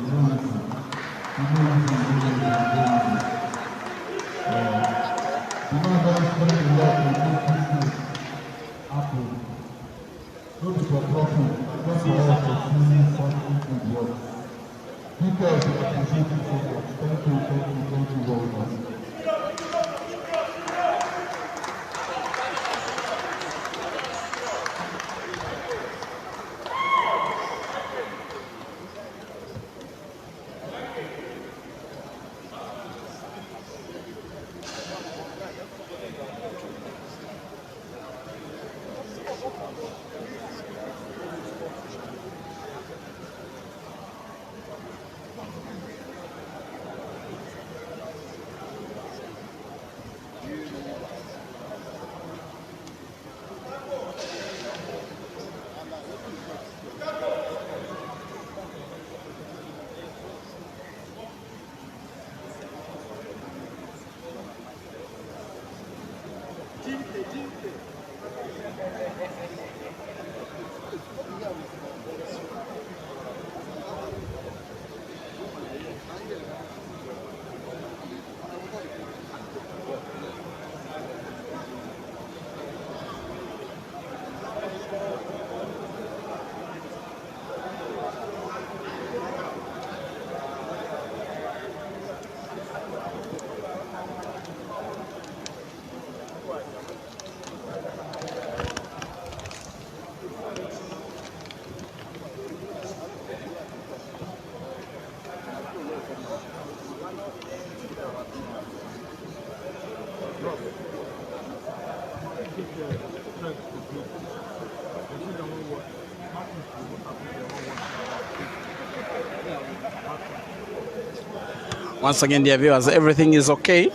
Once again, dear viewers, everything is okay.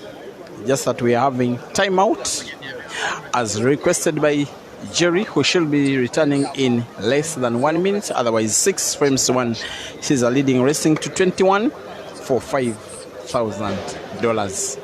Just that we are having timeout as requested by Jerry, who should be returning in less than 1 minute. Otherwise, 6 frames to 1. She's a leading racing to 21 for $5,000.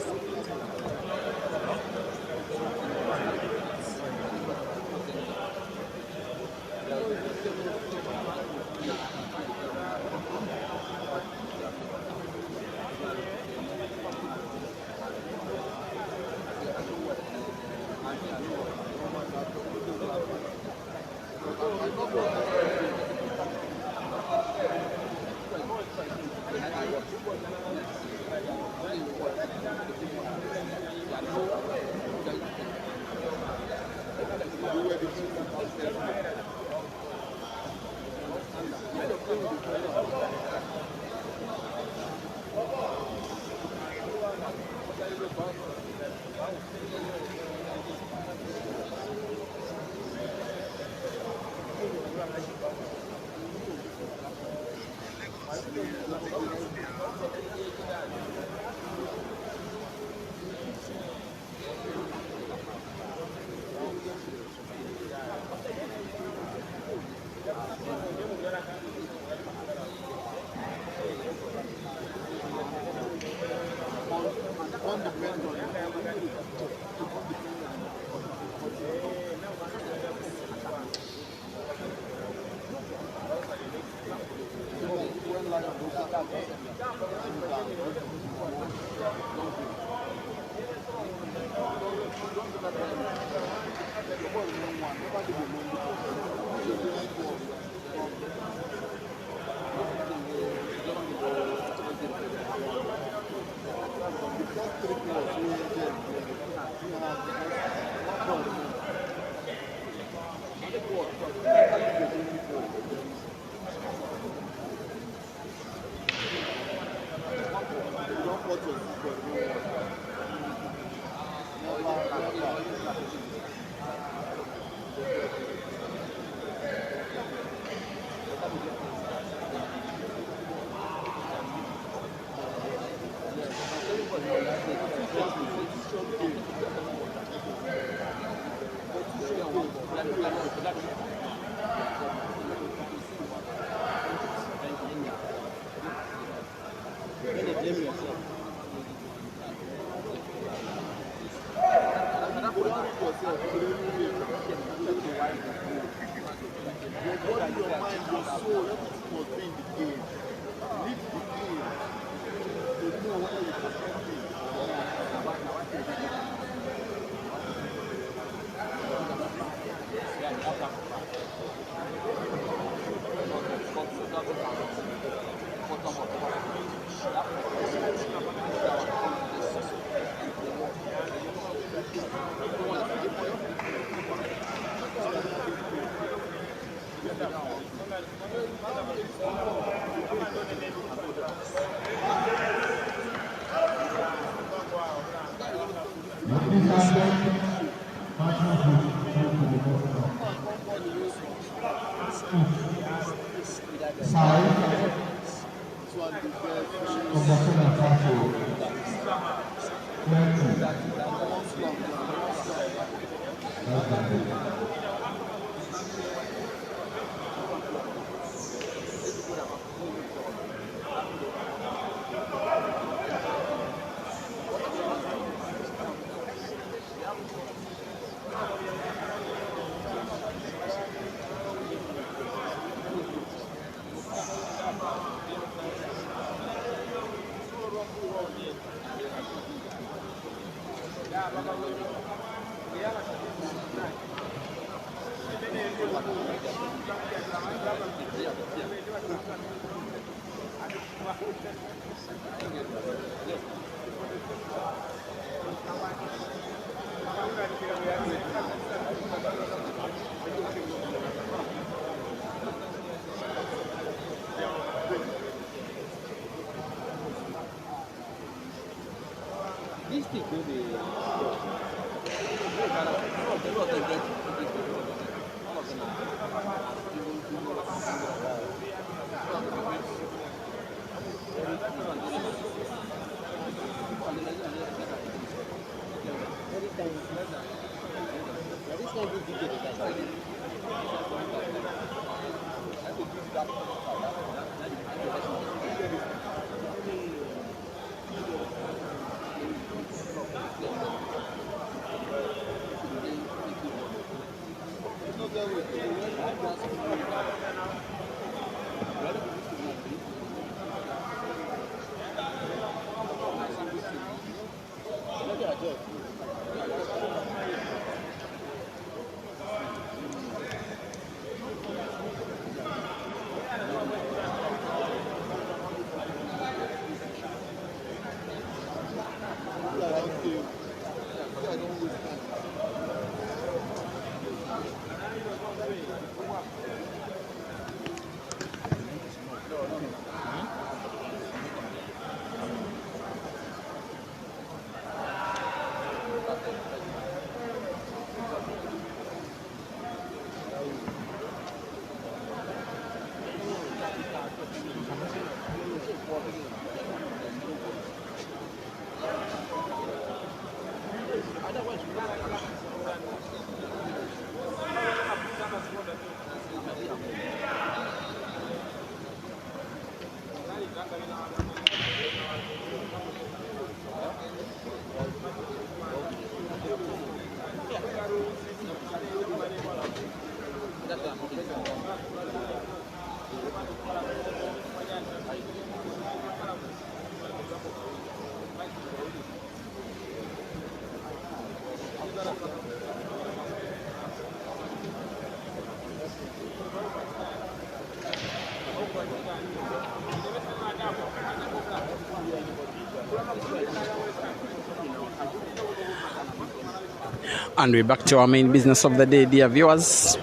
And we're back to our main business of the day, dear viewers.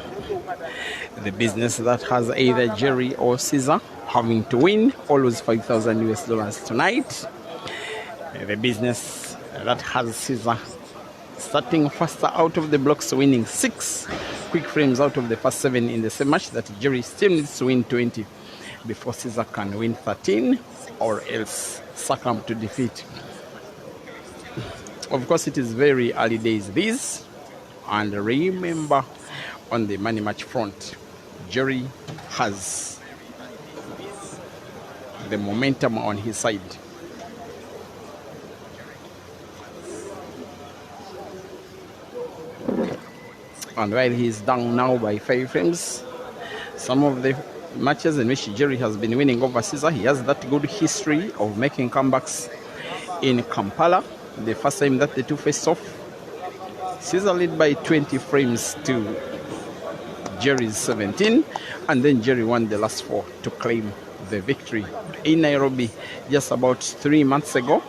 The business that has either Jerry or Caesar having to win or lose $5,000 tonight. The business that has Caesar starting faster out of the blocks, winning 6 quick frames out of the first 7 in the same match. That Jerry still needs to win 20 before Caesar can win 13 or else succumb to defeat. Of course, it is very early days these, and remember, on the money match front, Jerry has the momentum on his side. And while he is down now by 5 frames, some of the matches in which Jerry has been winning over Caesar, he has that good history of making comebacks in Kampala. The first time that the two faced off, Caesar led by 20 frames to Jerry's 17, and then Jerry won the last 4 to claim the victory. In Nairobi, just about 3 months ago,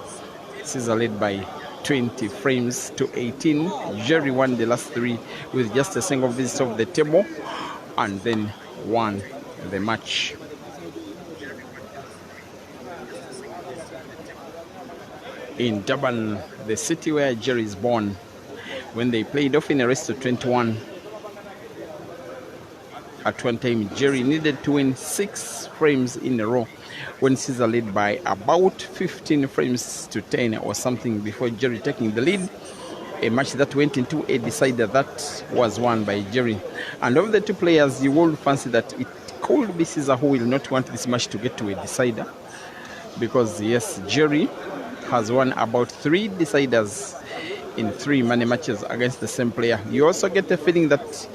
Caesar led by 20 frames to 18. Jerry won the last 3 with just a single visit of the table, and then won the match. In Durban, the city where Jerry is born, when they played off in a race to 21, at one time Jerry needed to win 6 frames in a row when Caesar led by about 15 frames to 10 or something before Jerry taking the lead. A match that went into a decider that was won by Jerry. And of the two players, you would fancy that it could be Caesar who will not want this match to get to a decider, because yes, Jerry has won about 3 deciders in 3 money matches against the same player. You also get the feeling that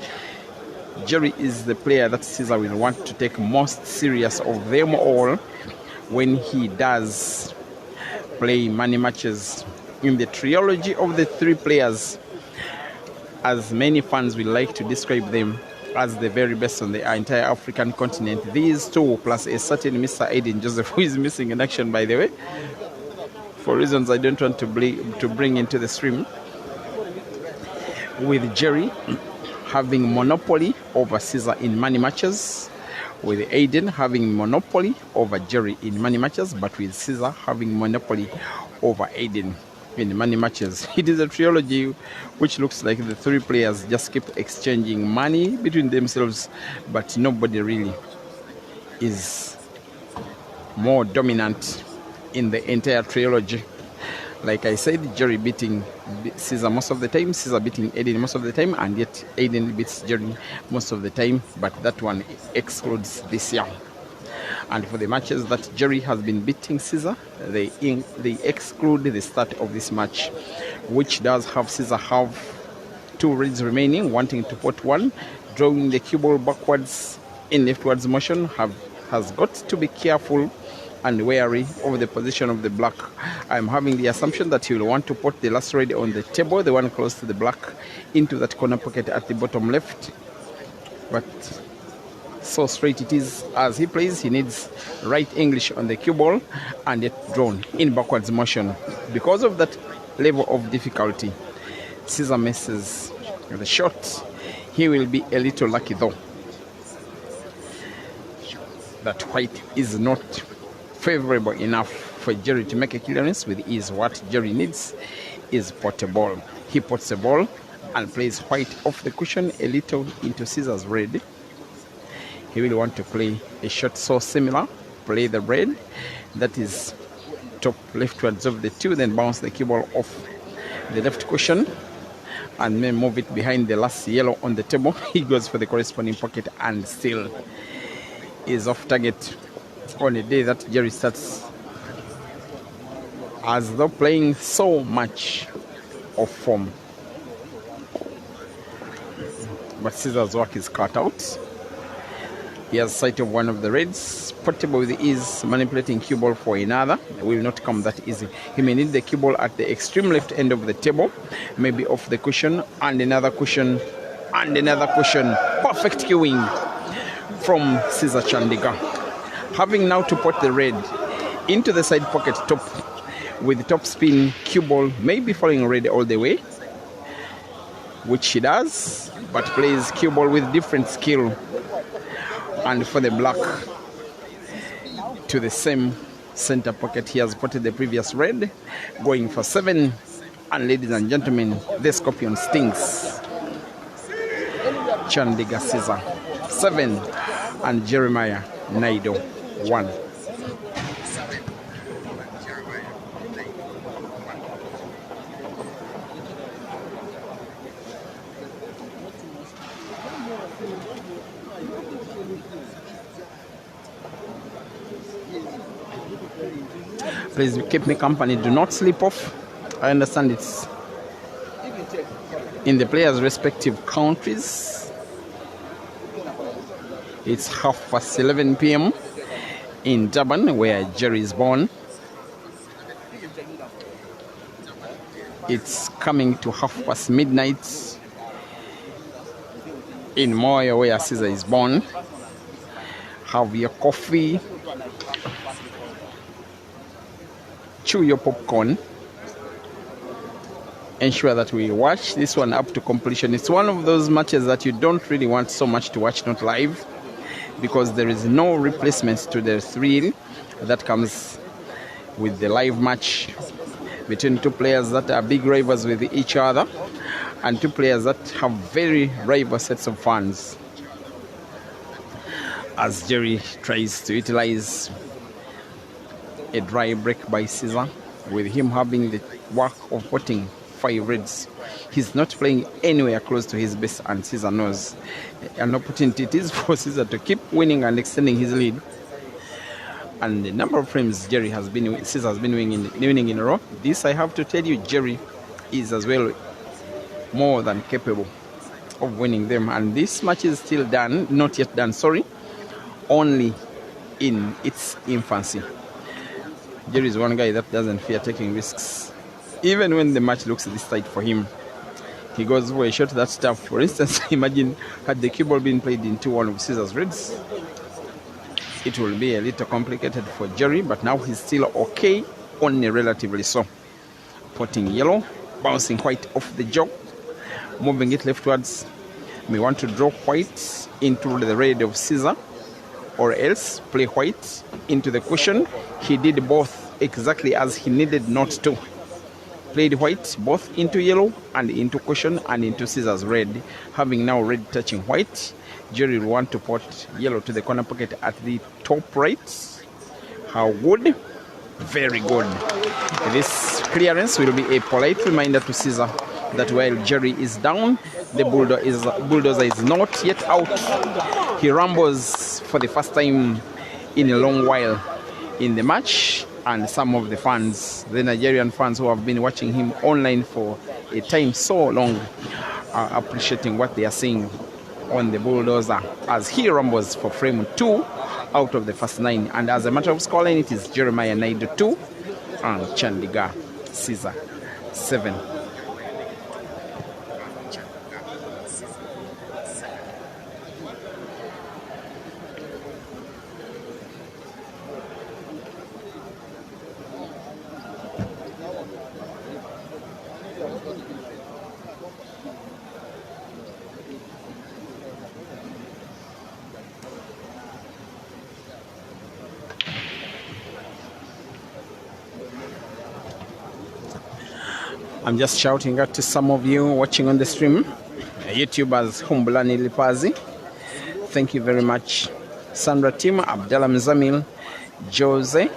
Jerry is the player that Caesar will want to take most serious of them all when he does play money matches. In the trilogy of the 3 players, as many fans will like to describe them as the very best on the entire African continent, these 2 plus a certain Mr. Aiden Joseph, who is missing in action, by the way, for reasons I don't want to bring into the stream, with Jerry having monopoly over Caesar in money matches, with Aiden having monopoly over Jerry in money matches, but with Caesar having monopoly over Aiden in money matches. It is a trilogy which looks like the 3 players just keep exchanging money between themselves, but nobody really is more dominant in the entire trilogy. Like I said, Jerry beating Caesar most of the time, Caesar beating Aiden most of the time, and yet Aiden beats Jerry most of the time, but that one excludes this year. And for the matches that Jerry has been beating Caesar, they exclude the start of this match, which does have Caesar have 2 reds remaining, wanting to put 1, drawing the cue ball backwards in leftwards motion, has got to be careful and wary of the position of the black. I'm having the assumption that he will want to put the last red on the table, the one close to the black, into that corner pocket at the bottom left. But so straight it is as he plays. He needs right English on the cue ball and yet drawn in backwards motion. Because of that level of difficulty, Caesar misses the shot. He will be a little lucky though that white is not favorable enough for Jerry to make a clearance with ease. What Jerry needs is pot a ball. He puts a ball and plays white off the cushion a little into Caesar's red. He will want to play a shot so similar. Play the red that is top leftwards of the 2, then bounce the cue ball off the left cushion and then move it behind the last yellow on the table. He goes for the corresponding pocket and still is off target on a day that Jerry starts as though playing so much of form. But Caesar's work is cut out. He has sight of one of the reds. Portable with ease, manipulating cue ball for another. It will not come that easy. He may need the cue ball at the extreme left end of the table, maybe off the cushion, and another cushion, and another cushion. Perfect cueing from Caesar Chandiga. Having now to put the red into the side pocket top with the top spin cue ball, maybe following red all the way, which he does, but plays cue ball with different skill. And for the black, to the same center pocket he has put the previous red, going for 7. And ladies and gentlemen, the scorpion stings. Chandiga Caesar 7 and Jeremiah Naido 1. Please keep me company. Do not sleep off. I understand it's in the players' respective countries. It's 11:30 p.m. in Durban, where Jerry is born. It's coming to midnight in Moyo, where Caesar is born. Have your coffee, chew your popcorn, ensure that we watch this one up to completion. It's one of those matches that you don't really want so much to watch not live, because there is no replacement to the thrill that comes with the live match between 2 players that are big rivals with each other and 2 players that have very rival sets of fans. As Jerry tries to utilize a dry break by Caesar, with him having the work of putting 5 reds. He's not playing anywhere close to his best, and Caesar knows an opportunity it is for Caesar to keep winning and extending his lead. And the number of frames Caesar has been winning in a row, this I have to tell you, Jerry is as well more than capable of winning them. And this match is still done, not yet done, sorry, only in its infancy. Jerry is one guy that doesn't fear taking risks. Even when the match looks this tight for him, he goes for a shot that's tough. For instance, imagine had the cue ball been played into one of Caesar's reds, it will be a little complicated for Jerry, but now he's still okay, only relatively so. Putting yellow, bouncing white off the jaw, moving it leftwards. May want to draw white into the red of Caesar, or else play white into the cushion. He did both exactly as he needed not to. Played white both into yellow and into cushion and into Caesar's red. Having now red touching white, Jerry will want to put yellow to the corner pocket at the top right. How good? Very good. This clearance will be a polite reminder to Caesar that while Jerry is down, the bulldozer is not yet out. He rumbles for the first time in a long while in the match, and some of the fans, the Nigerian fans who have been watching him online for a time so long, are appreciating what they are seeing on the bulldozer as he rumbles for frame 2 out of the first 9. And as a matter of scoreline, it is Jeremiah Naidu 2 and Chandigarh Caesar 7. I'm just shouting out to some of you watching on the stream. YouTubers Humbulani Lipazi, thank you very much. Sandra Tim, Abdallah Mzamil, Jose,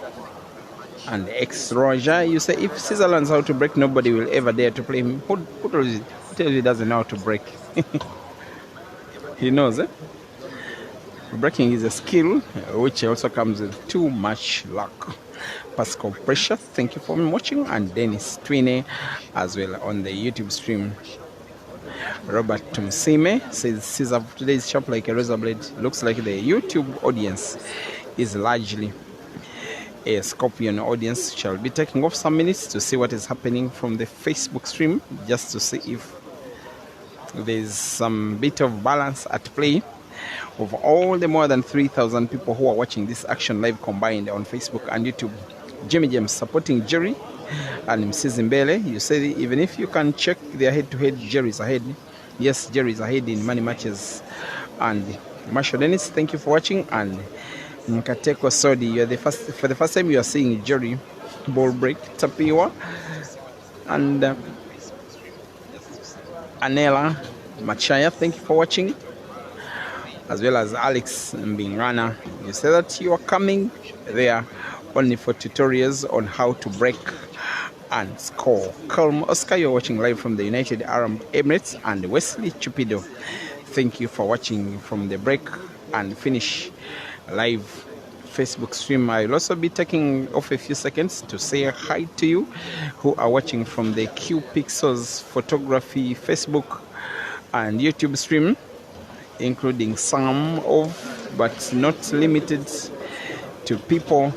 and X Roger. You say if Caesar learns how to break, nobody will ever dare to play him. Who tells you he doesn't know how to break? He knows, eh? Breaking is a skill which also comes with too much luck. Pascal Pressure, thank you for watching, and Dennis Twine as well on the YouTube stream. Robert Tumsime says Caesar today is sharp like a razor blade. Looks like the YouTube audience is largely a Scorpion audience. Shall be taking off some minutes to see what is happening from the Facebook stream, just to see if there's some bit of balance at play of all the more than 3,000 people who are watching this action live combined on Facebook and YouTube. Jimmy James supporting Jerry and Msizimbele. You say even if you can check their head-to-head, Jerry's ahead. Yes, Jerry's ahead in many matches. And Marshall Dennis, thank you for watching. And Nkateko Sodi, you're for the first time you are seeing Jerry ball break. Tapiwa and Anela Machaya, thank you for watching. As well as Alex Mbingrana, you say that you are coming there only for tutorials on how to break and score. Calm Oscar, you're watching live from the United Arab Emirates. And Wesley Chupido, thank you for watching from the break and finish live Facebook stream. I'll also be taking off a few seconds to say hi to you who are watching from the Q Pixels Photography Facebook and YouTube stream, including some of, but not limited to, people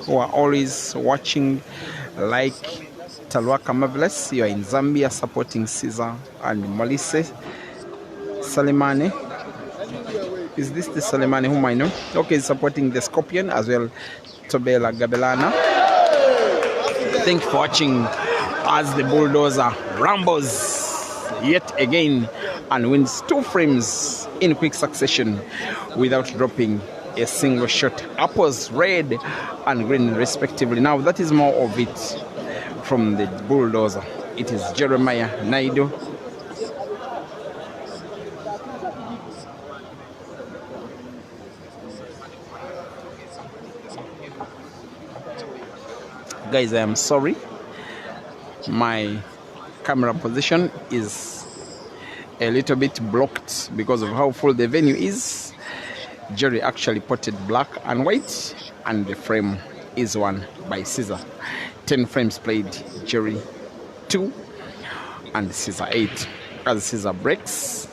who are always watching, like Talwaka Marvelous. You are in Zambia supporting Caesar, and Malise Salimane. Is this the Salimane whom I know? Okay, supporting the Scorpion as well. Tobela Gabelana. Thanks for watching as the bulldozer rumbles yet again and wins 2 frames in quick succession without dropping a single shot. Apples red and green respectively. Now that is more of it from the bulldozer. It is Jeremiah Naidu. Guys, I am sorry, my camera position is a little bit blocked because of how full the venue is. Jerry actually potted black and white, and the frame is won by Caesar. 10 frames played, Jerry 2 and Caesar 8. As Caesar breaks,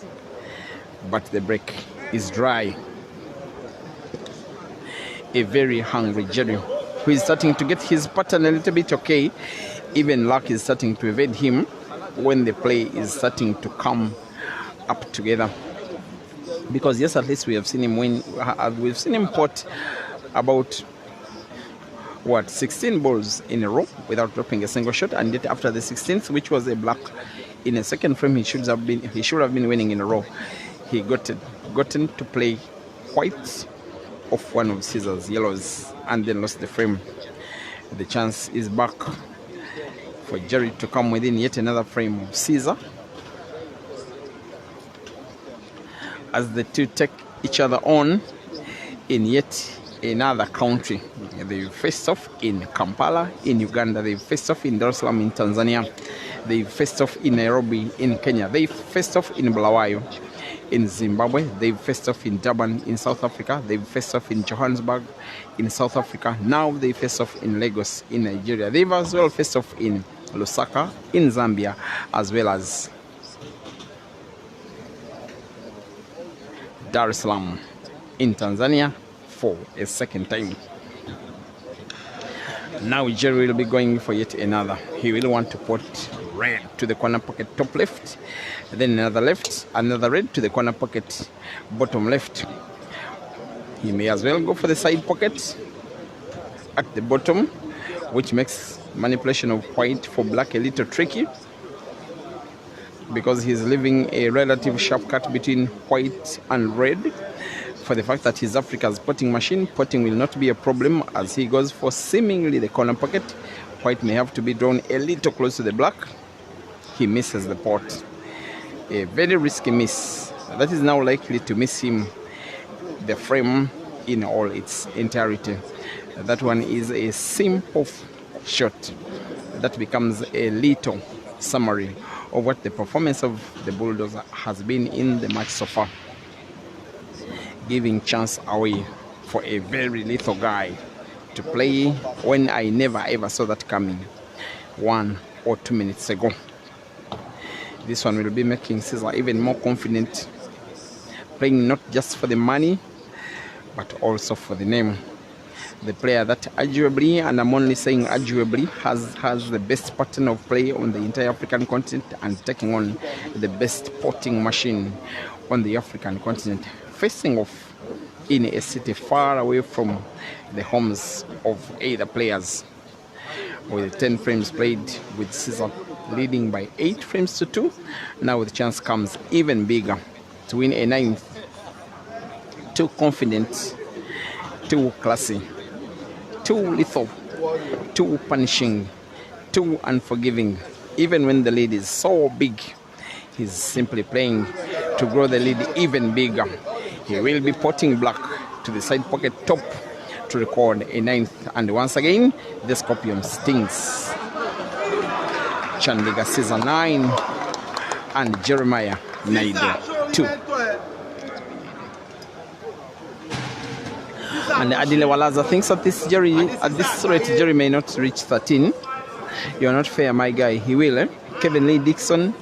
but the break is dry. A very hungry Jerry, who is starting to get his pattern a little bit okay. Even luck is starting to evade him when the play is starting to come up together. Because yes, at least we have seen him win. We've seen him pot about 16 balls in a row without dropping a single shot, and yet after the 16th, which was a black in a second frame, he should have been winning in a row. He gotten to play white off one of Caesar's yellows and then lost the frame. The chance is back for Jerry to come within yet another frame of Caesar, as the two take each other on in yet another country. They faced off in Kampala in Uganda. They faced off in Dar es Salaam in Tanzania. They faced off in Nairobi in Kenya. They faced off in Bulawayo in Zimbabwe. They faced off in Durban in South Africa. They faced off in Johannesburg in South Africa. Now they face off in Lagos in Nigeria. They've as well faced off in Lusaka in Zambia, as well as Dar es Salaam in Tanzania for a second time. Now Jerry will be going for yet another. He will want to put red to the corner pocket top left, then another left, another red to the corner pocket bottom left. He may as well go for the side pocket at the bottom, which makes manipulation of white for black a little tricky, because he's leaving a relative sharp cut between white and red. For the fact that he's Africa's potting machine, potting will not be a problem as he goes for seemingly the corner pocket. White may have to be drawn a little close to the black. He misses the pot. A very risky miss. That is now likely to miss him the frame in all its entirety. That one is a simple shot. That becomes a little summary of what the performance of the Bulldozer has been in the match so far. Giving chance away for a very little guy to play when I never ever saw that coming 1 or 2 minutes ago. This one will be making Caesar even more confident, playing not just for the money but also for the name. The player that arguably, and I'm only saying arguably, has the best pattern of play on the entire African continent and taking on the best potting machine on the African continent, facing off in a city far away from the homes of either players. With 10 frames played, with Caesar leading by 8 frames to 2, now the chance comes even bigger to win a 9th. Too confident, too classy, too lethal, too punishing, too unforgiving. Even when the lead is so big, he's simply playing to grow the lead even bigger. He will be potting black to the side pocket top to record a 9th. And once again, the Scorpion stings. Chandiga Caesar 9 and Jeremiah Naide 2. And Adile Walaza thinks at this rate, Jerry may not reach 13. You're not fair, my guy. He will, eh? Kevin Lee Dixon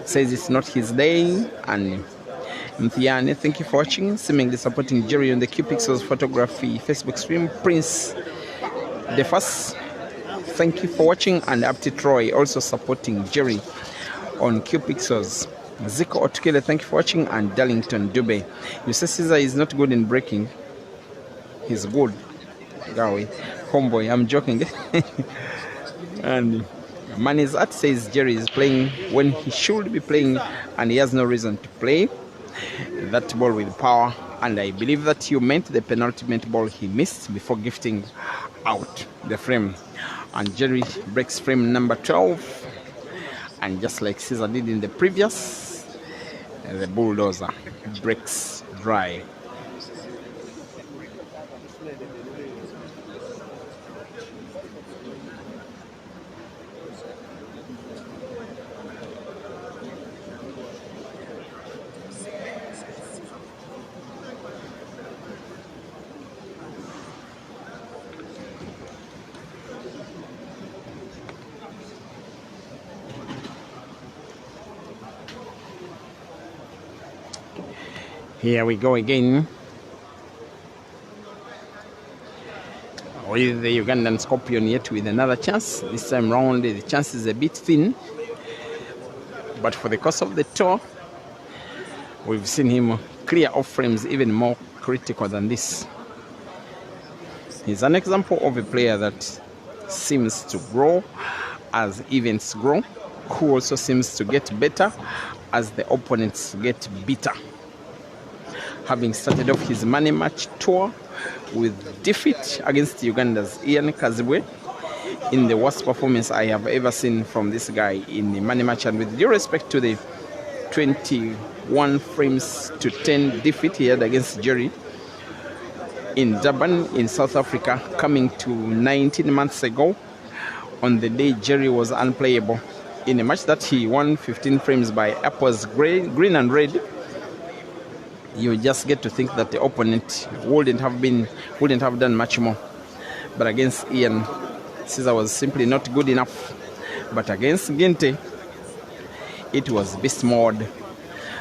says it's not his day. And Mthiane, thank you for watching. Seemingly supporting Jerry on the Q Pixels Photography Facebook stream. Prince Defas, thank you for watching. And Apti Troy also supporting Jerry on Q Pixels. Zico Otukele, thank you for watching. And Darlington Dube, you say Caesar is not good in breaking. He's good. Gawi, homeboy, I'm joking. And Mani's Art says Jerry is playing when he should be playing and he has no reason to play that ball with power. And I believe that you meant the penultimate ball he missed before gifting out the frame. And Jerry breaks frame number 12. And just like Caesar did in the previous, the Bulldozer breaks dry. Here we go again with the Ugandan Scorpion yet with another chance. This time round the chance is a bit thin, but for the course of the tour we've seen him clear off frames even more critical than this. He's an example of a player that seems to grow as events grow, who also seems to get better as the opponents get bitter. Having started off his money match tour with defeat against Uganda's Ian Kazibwe in the worst performance I have ever seen from this guy in the money match, and with due respect to the 21 frames to 10 defeat he had against Jerry, in Durban in South Africa, coming to 19 months ago on the day Jerry was unplayable. In a match that he won 15 frames by apples green and red, you just get to think that the opponent wouldn't have done much more. But against Ian, Caesar was simply not good enough. But against Gente, it was beast mode.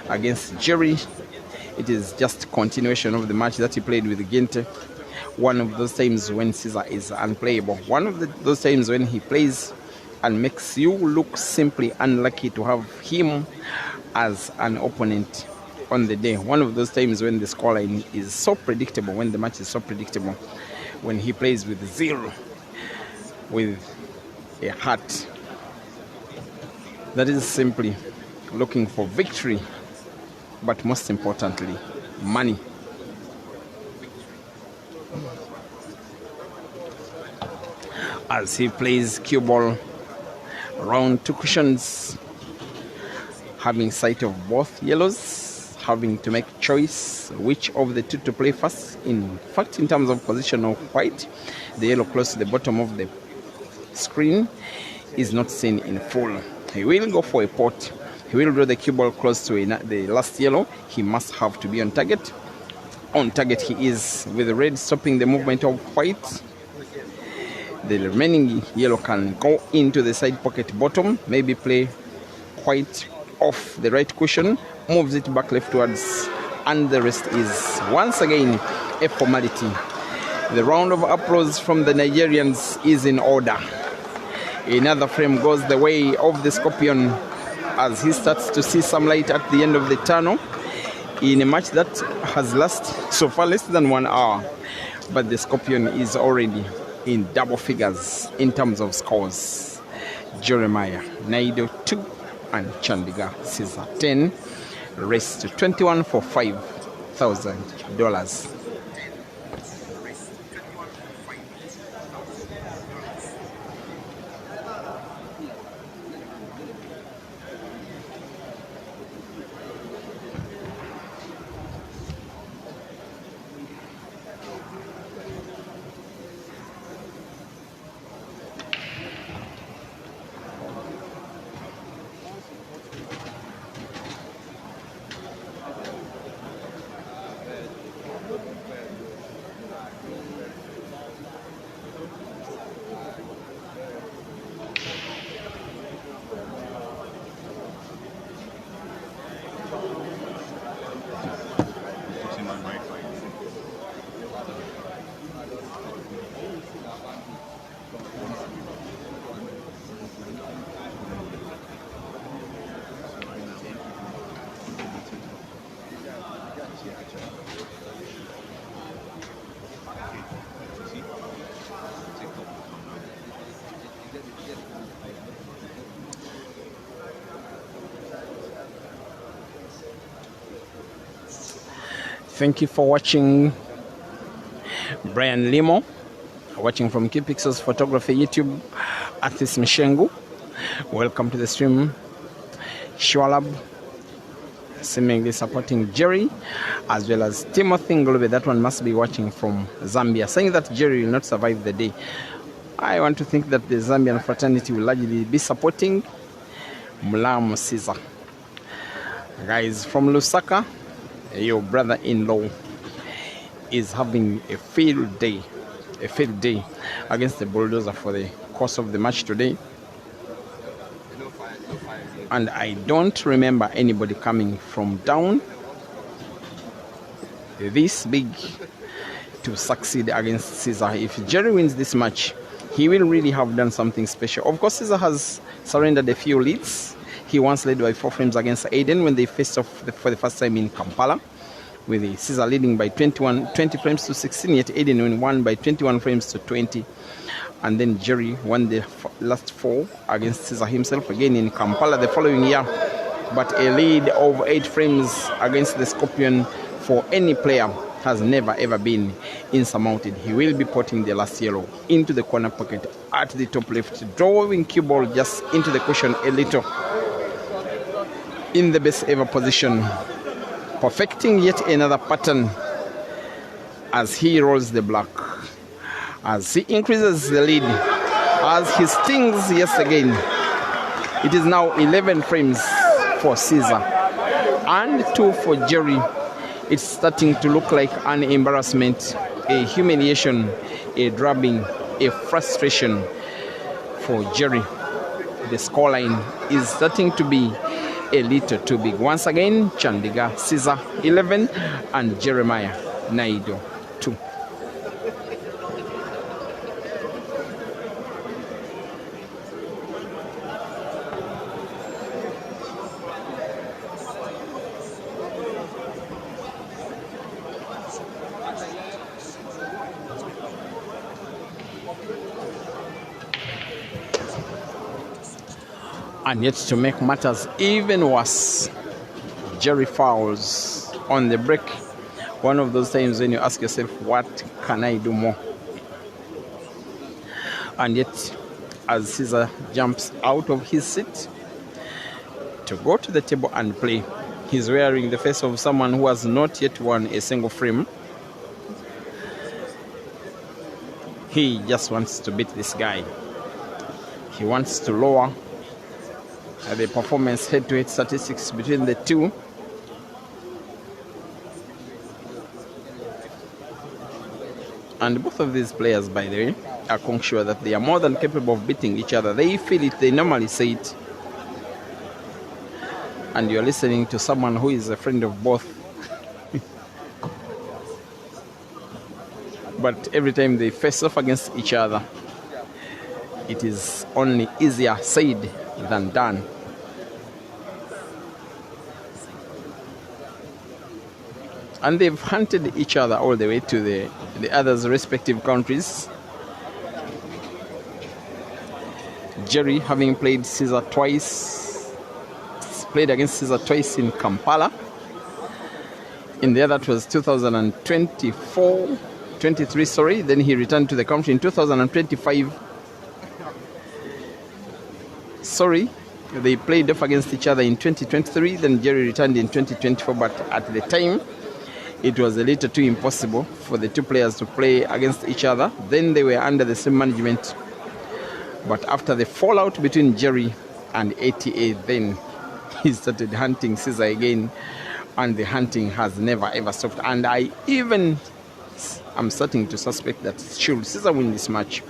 Against Jerry, it is just continuation of the match that he played with Gente. One of those times when Caesar is unplayable. One of those times when he plays and makes you look simply unlucky to have him as an opponent on the day. One of those times when the scoreline is so predictable, when the match is so predictable, when he plays with zero, with a heart that is simply looking for victory, but most importantly, money. As he plays cue ball round two cushions, having sight of both yellows, having to make choice which of the two to play first. In fact, in terms of position of white, the yellow close to the bottom of the screen is not seen in full. He will go for a pot. He will draw the cue ball close to the last yellow. He must have to be on target. On target he is, with the red stopping the movement of white. The remaining yellow can go into the side pocket bottom, maybe play white off the right cushion, moves it back leftwards, and the rest is once again a formality. The round of applause from the Nigerians is in order. Another frame goes the way of the Scorpion as he starts to see some light at the end of the tunnel in a match that has lasted so far less than 1 hour. But the Scorpion is already in double figures in terms of scores. Jeremiah Naido 2 and Chandiga Caesar 10 raised to 21 for $5,000. Thank you for watching. Brian Limo, watching from Key Pixels Photography YouTube. Athis Mishengu, welcome to the stream. Shwalab, seemingly supporting Jerry, as well as Timothy Ngolube. That one must be watching from Zambia, saying that Jerry will not survive the day. I want to think that the Zambian fraternity will largely be supporting Mulamu Caesar. Guys from Lusaka, your brother-in-law is having a field day against the Bulldozer for the course of the match today. And I don't remember anybody coming from down this big to succeed against Caesar. If Jerry wins this match, he will really have done something special. Of course, Caesar has surrendered a few leads. He once led by 4 frames against Aiden when they faced off for the first time in Kampala, with Caesar leading by 20 frames to 16, yet Aiden won by 21 frames to 20. And then Jerry won the last 4 against Caesar himself again in Kampala the following year. But a lead of 8 frames against the Scorpion for any player has never ever been insurmounted. He will be putting the last yellow into the corner pocket at the top left, drawing cue ball just into the cushion a little, in the best ever position, perfecting yet another pattern as he rolls the black, as he increases the lead, as he stings yes again. It is now 11 frames for Caesar and 2 for Jerry. It's starting to look like an embarrassment, a humiliation, a drubbing, a frustration for Jerry. The scoreline is starting to be a little too big. Once again, Chandiga Caesar 11 and Jeremiah Naido 2. And yet, to make matters even worse, Jerry fouls on the break. One of those times when you ask yourself, what can I do more? And yet, as Caesar jumps out of his seat to go to the table and play, he's wearing the face of someone who has not yet won a single frame. He just wants to beat this guy. He wants to lower the performance head-to-head statistics between the two. And both of these players, by the way, are sure that they are more than capable of beating each other. They feel it, they normally say it. And you're listening to someone who is a friend of both. But every time they face off against each other, it is only easier said than done. And they've hunted each other all the way to the others' respective countries. Jerry, having played Caesar twice, played against Caesar twice in Kampala. In the other, it was 23, sorry. Then he returned to the country in 2025. Sorry, they played off against each other in 2023. Then Jerry returned in 2024, but at the time, it was a little too impossible for the two players to play against each other. Then they were under the same management. But after the fallout between Jerry and ATA, then he started hunting Caesar again. And the hunting has never ever stopped. And I'm starting to suspect that should Caesar win this match,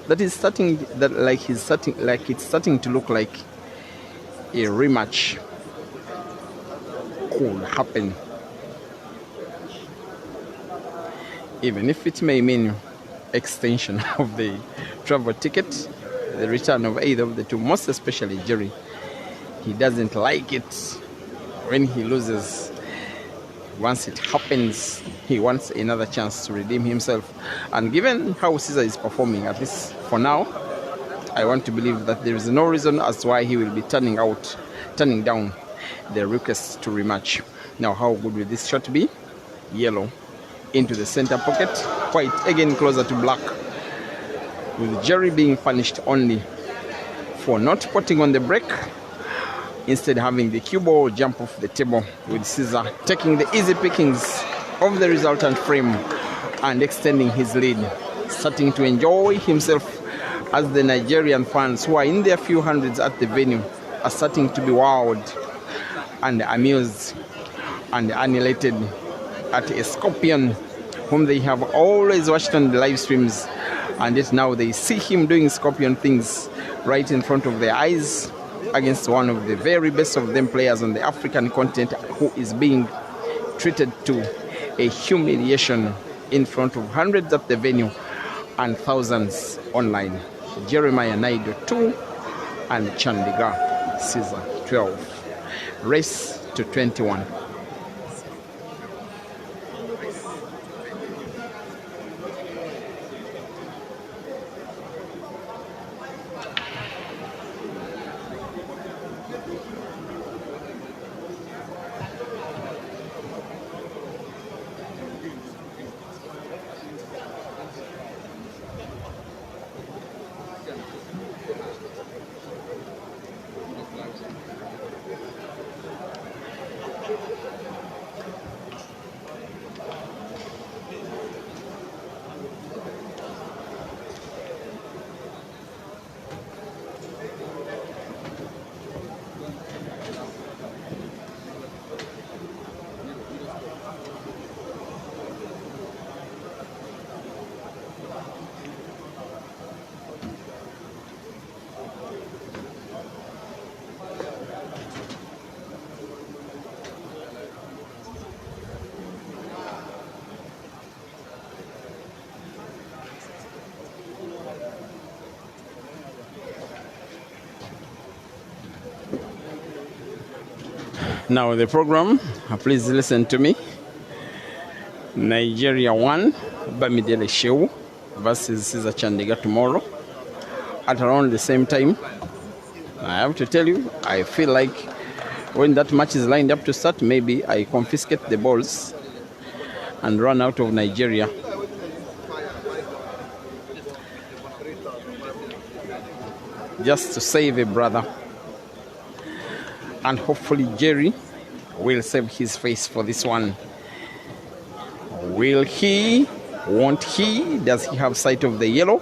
it's starting to look like a rematch could happen. Even if it may mean extension of the travel ticket, the return of either of the two, most especially Jerry. He doesn't like it when he loses. Once it happens, he wants another chance to redeem himself. And given how Caesar is performing, at least for now, I want to believe that there is no reason as to why he will be turning down the request to rematch. Now, how good will this shot be? Yellow into the center pocket, white again closer to black, with Jerry being punished only for not putting on the break, instead having the cue ball jump off the table, with Caesar taking the easy pickings of the resultant frame and extending his lead, starting to enjoy himself as the Nigerian fans who are in their few hundreds at the venue are starting to be wowed and amused and annihilated at a Scorpion whom they have always watched on the live streams, and yet now they see him doing Scorpion things right in front of their eyes against one of the very best of them players on the African continent, who is being treated to a humiliation in front of hundreds at the venue and thousands online. Jeremiah Naido 2 and Chandiga Caesar 12. Race to 21. Now the program, please listen to me. Nigeria 1, Bamidele Shehu versus Caesar Chandiga tomorrow at around the same time. I have to tell you, I feel like when that match is lined up to start, maybe I confiscate the balls and run out of Nigeria. Just to save a brother. And hopefully Jerry will save his face for this one. Will he? Won't he? Does he have sight of the yellow?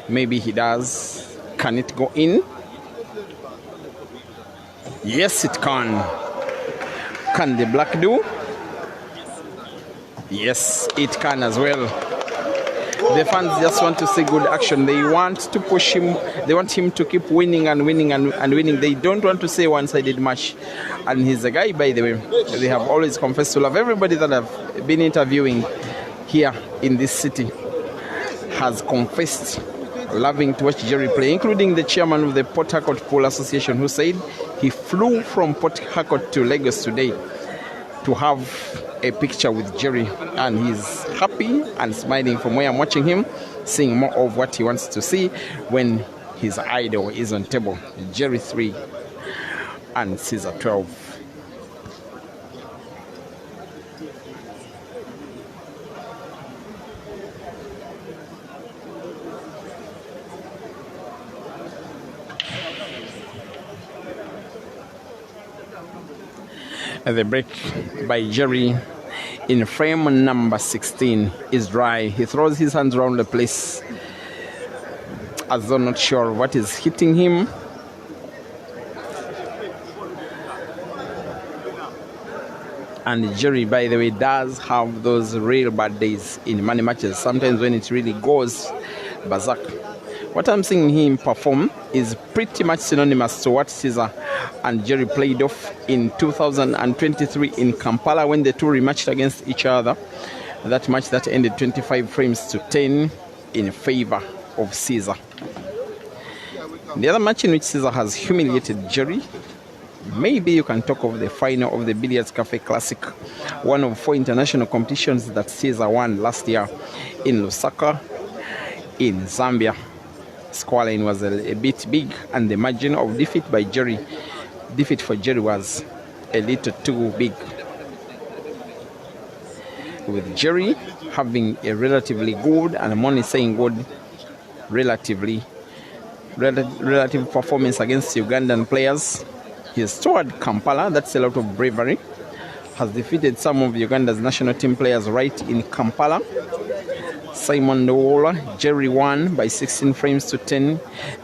Maybe he does. Can it go in? Yes, it can. Can the black do? Yes, it can as well. The fans just want to see good action. They want to push him. They want him to keep winning and winning and winning. They don't want to say one-sided match. And he's a guy, by the way, they have always confessed to love. Everybody that I've been interviewing here in this city has confessed loving to watch Jerry play, including the chairman of the Port Harcourt Pool Association, who said he flew from Port Harcourt to Lagos today to have a picture with Jerry, and he's happy and smiling from where I'm watching him, seeing more of what he wants to see when his idol is on table. Jerry 3 and Caesar 12. The break by Jerry in frame number 16 is dry. He throws his hands around the place as though not sure what is hitting him. And Jerry, by the way, does have those real bad days in money matches. Sometimes when it really goes berserk. What I'm seeing him perform is pretty much synonymous to what Caesar and Jerry played off in 2023 in Kampala when the two rematched against each other. That match that ended 25 frames to 10 in favor of Caesar. The other match in which Caesar has humiliated Jerry, maybe you can talk of the final of the Billiards Cafe Classic, one of 4 international competitions that Caesar won last year in Lusaka, in Zambia. Scoreline was a bit big, and the margin of defeat for Jerry was a little too big. With Jerry having a relatively good, and I'm only saying good, relative performance against Ugandan players. He's toured Kampala, that's a lot of bravery. Has defeated some of Uganda's national team players right in Kampala. Simon Nwola, Jerry won by 16 frames to 10.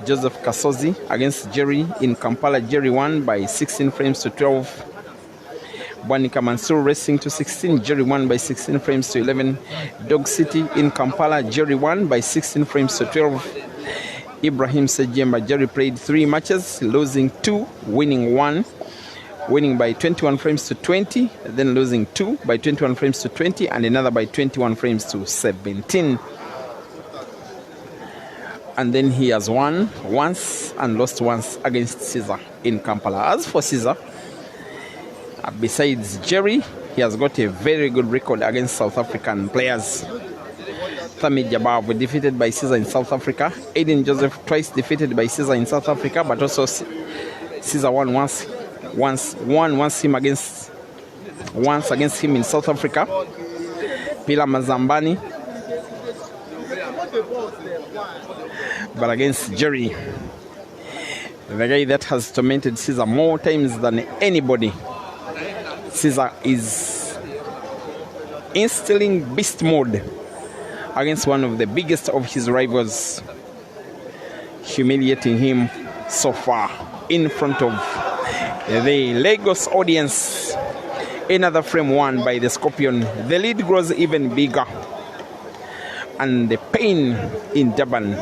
Joseph Kasozi against Jerry in Kampala. Jerry won by 16 frames to 12. Bwanika Mansour racing to 16. Jerry won by 16 frames to 11. Dog City in Kampala. Jerry won by 16 frames to 12. Ibrahim Sejemba, Jerry played 3 matches, losing 2, winning 1. Winning by 21 frames to 20, then losing 2 by 21 frames to 20, and another by 21 frames to 17. And then he has won once and lost once against Caesar in Kampala. As for Caesar, besides Jerry, he has got a very good record against South African players. Thami Jabavu defeated by Caesar in South Africa. Aiden Joseph twice defeated by Caesar in South Africa, but also Caesar won once against him in South Africa. Pila Mazambani, but against Jerry, the guy that has tormented Caesar more times than anybody. Caesar is instilling beast mode against one of the biggest of his rivals, humiliating him so far in front of the Lagos audience. Another frame won by the Scorpion. The lead grows even bigger, and the pain in Durban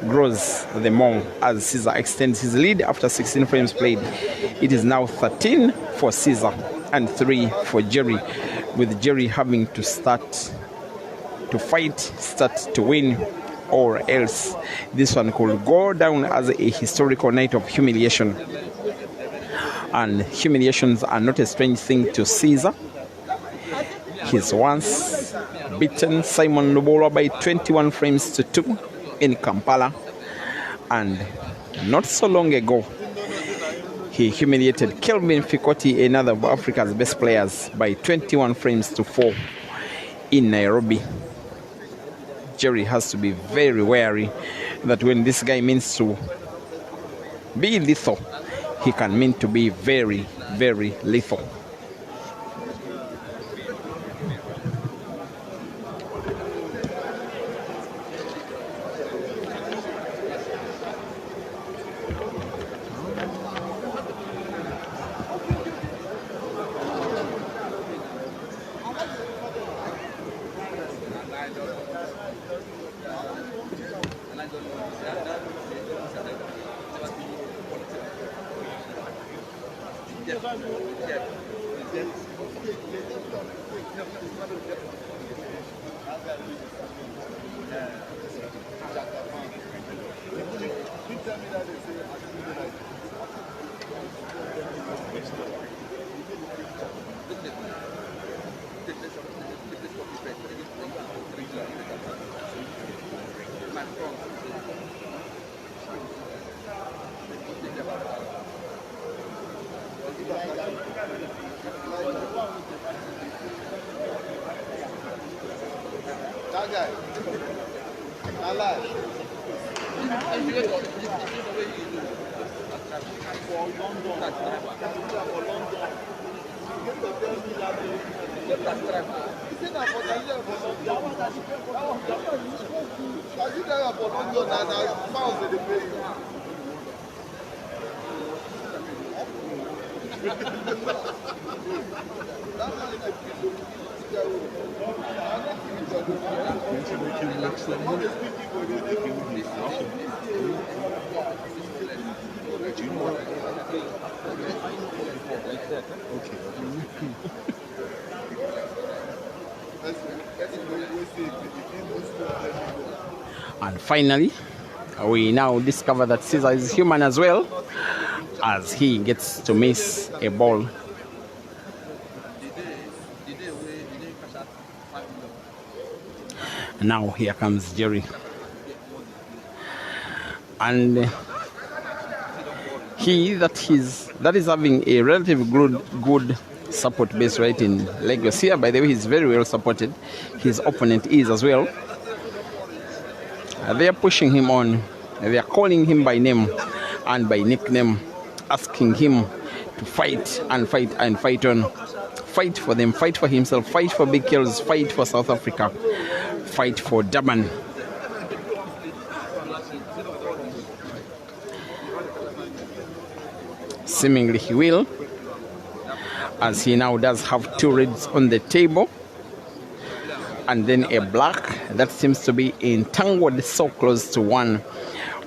grows the more as Caesar extends his lead after 16 frames played. It is now 13 for Caesar and 3 for Jerry, with Jerry having to start to fight, start to win, or else this one could go down as a historical night of humiliation. and humiliations are not a strange thing to Caesar. He's once beaten Simon Lubola by 21 frames to 2 in Kampala, and not so long ago he humiliated Kelvin Fikoti, another of Africa's best players, by 21 frames to 4 in Nairobi. Jerry has to be very wary that when this guy means to be lethal, he can mean to be very, very lethal. And finally, we now discover that Caesar is human as well, as he gets to miss a ball. Now here comes Jerry, and that is having a relatively good support base right in Lagos. Here, by the way, he's very well supported. His opponent is as well. They are pushing him on. They are calling him by name and by nickname, asking him to fight and fight and fight on. Fight for them, fight for himself, fight for Big Kills, fight for South Africa, fight for Durban. Seemingly he will, as he now does have 2 reds on the table and then a black that seems to be entangled so close to one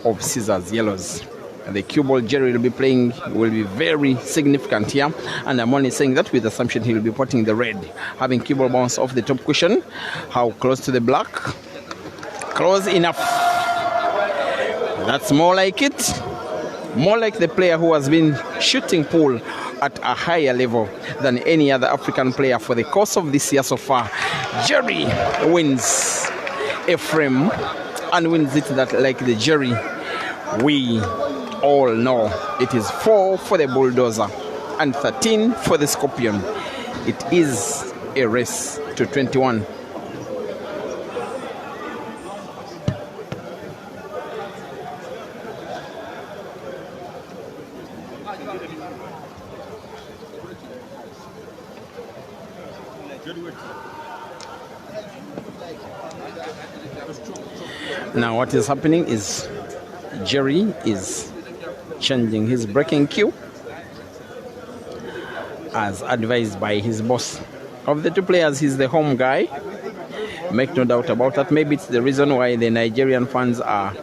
of Caesar's yellows. The cue ball Jerry will be playing will be very significant here, and I'm only saying that with the assumption he will be putting the red, having cue ball bounce off the top cushion. How close to the black? Close enough. That's more like it. More like the player who has been shooting pool at a higher level than any other African player for the course of this year so far. Jerry wins a frame and wins it that like the Jerry we all know. It is 4 for the Bulldozer and 13 for the Scorpion. It is a race to 21. Now what is happening is Jerry is changing his breaking cue as advised by his boss. Of the 2 players, he's the home guy. Make no doubt about that. Maybe it's the reason why the Nigerian fans are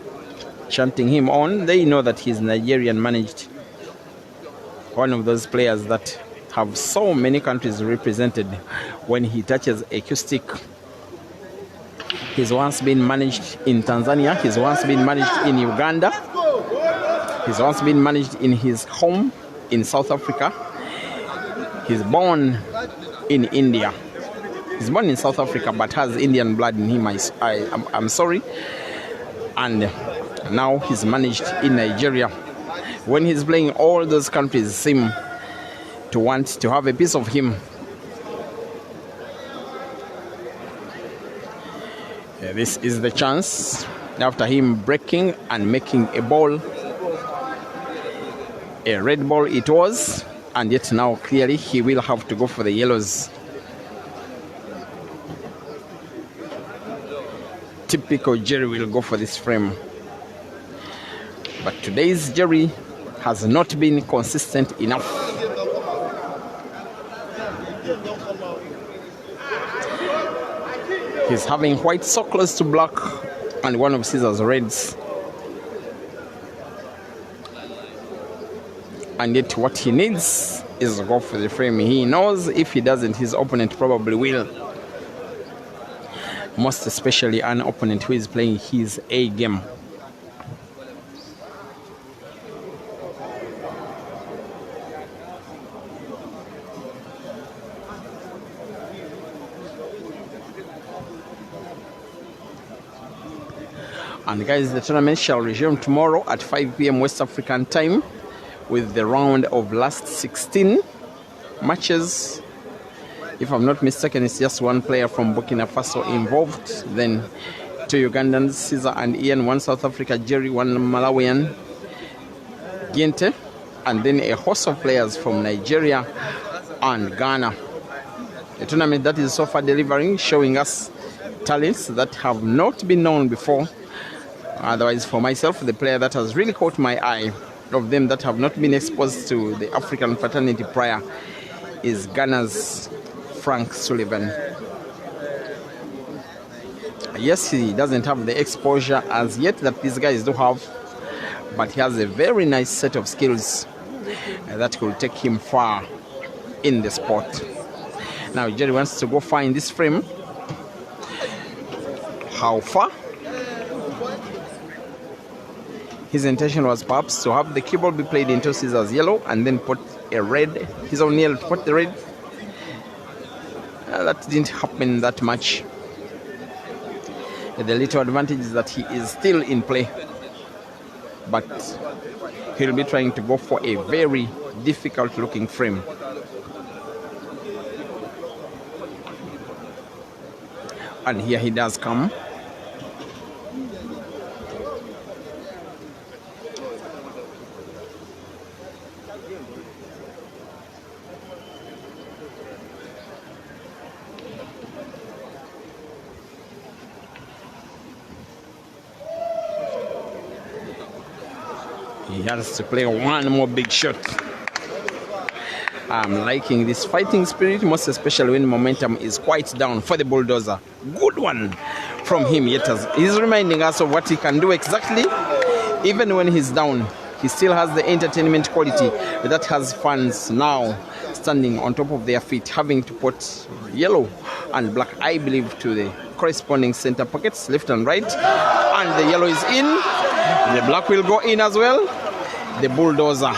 chanting him on. They know that he's Nigerian managed. One of those players that have so many countries represented. When he touches a cue stick, he's once been managed in Tanzania. He's once been managed in Uganda. He's once been managed in his home in South Africa. He's born in India. He's born in South Africa but has Indian blood in him. I'm sorry. And now he's managed in Nigeria. When he's playing, all those countries seem to want to have a piece of him. This is the chance after him breaking and making a ball. A red ball it was, and yet now clearly he will have to go for the yellows. Typical Jerry will go for this frame. But today's Jerry has not been consistent enough. He's having white so close to black and one of Caesar's reds. And yet what he needs is to go for the frame. He knows if he doesn't, his opponent probably will. Most especially an opponent who is playing his A game. And guys, the tournament shall resume tomorrow at 5 p.m. West African time with the round of last 16 matches. If I'm not mistaken, it's just one player from Burkina Faso involved. Then two Ugandans, Caesar and Ian, one South Africa, Jerry, one Malawian, Gente, and then a host of players from Nigeria and Ghana. A tournament that is so far delivering, showing us talents that have not been known before. Otherwise, for myself, the player that has really caught my eye of them that have not been exposed to the African fraternity prior is Ghana's Frank Sullivan. Yes, he doesn't have the exposure as yet that these guys do have, but he has a very nice set of skills that could take him far in the sport. Now Jerry wants to go find this frame. How far? His intention was perhaps to have the cue ball be played into Caesar's yellow and then put a red, his own yellow to put the red. That didn't happen that much. The little advantage is that he is still in play, but he'll be trying to go for a very difficult looking frame. And here he does come. He has to play one more big shot. I'm liking this fighting spirit, most especially when momentum is quite down for the bulldozer. Good one from him. Yet he's reminding us of what he can do exactly. Even when he's down, he still has the entertainment quality that has fans now standing on top of their feet, having to put yellow and black, I believe, to the corresponding center pockets, left and right. And the yellow is in. The black will go in as well. The bulldozer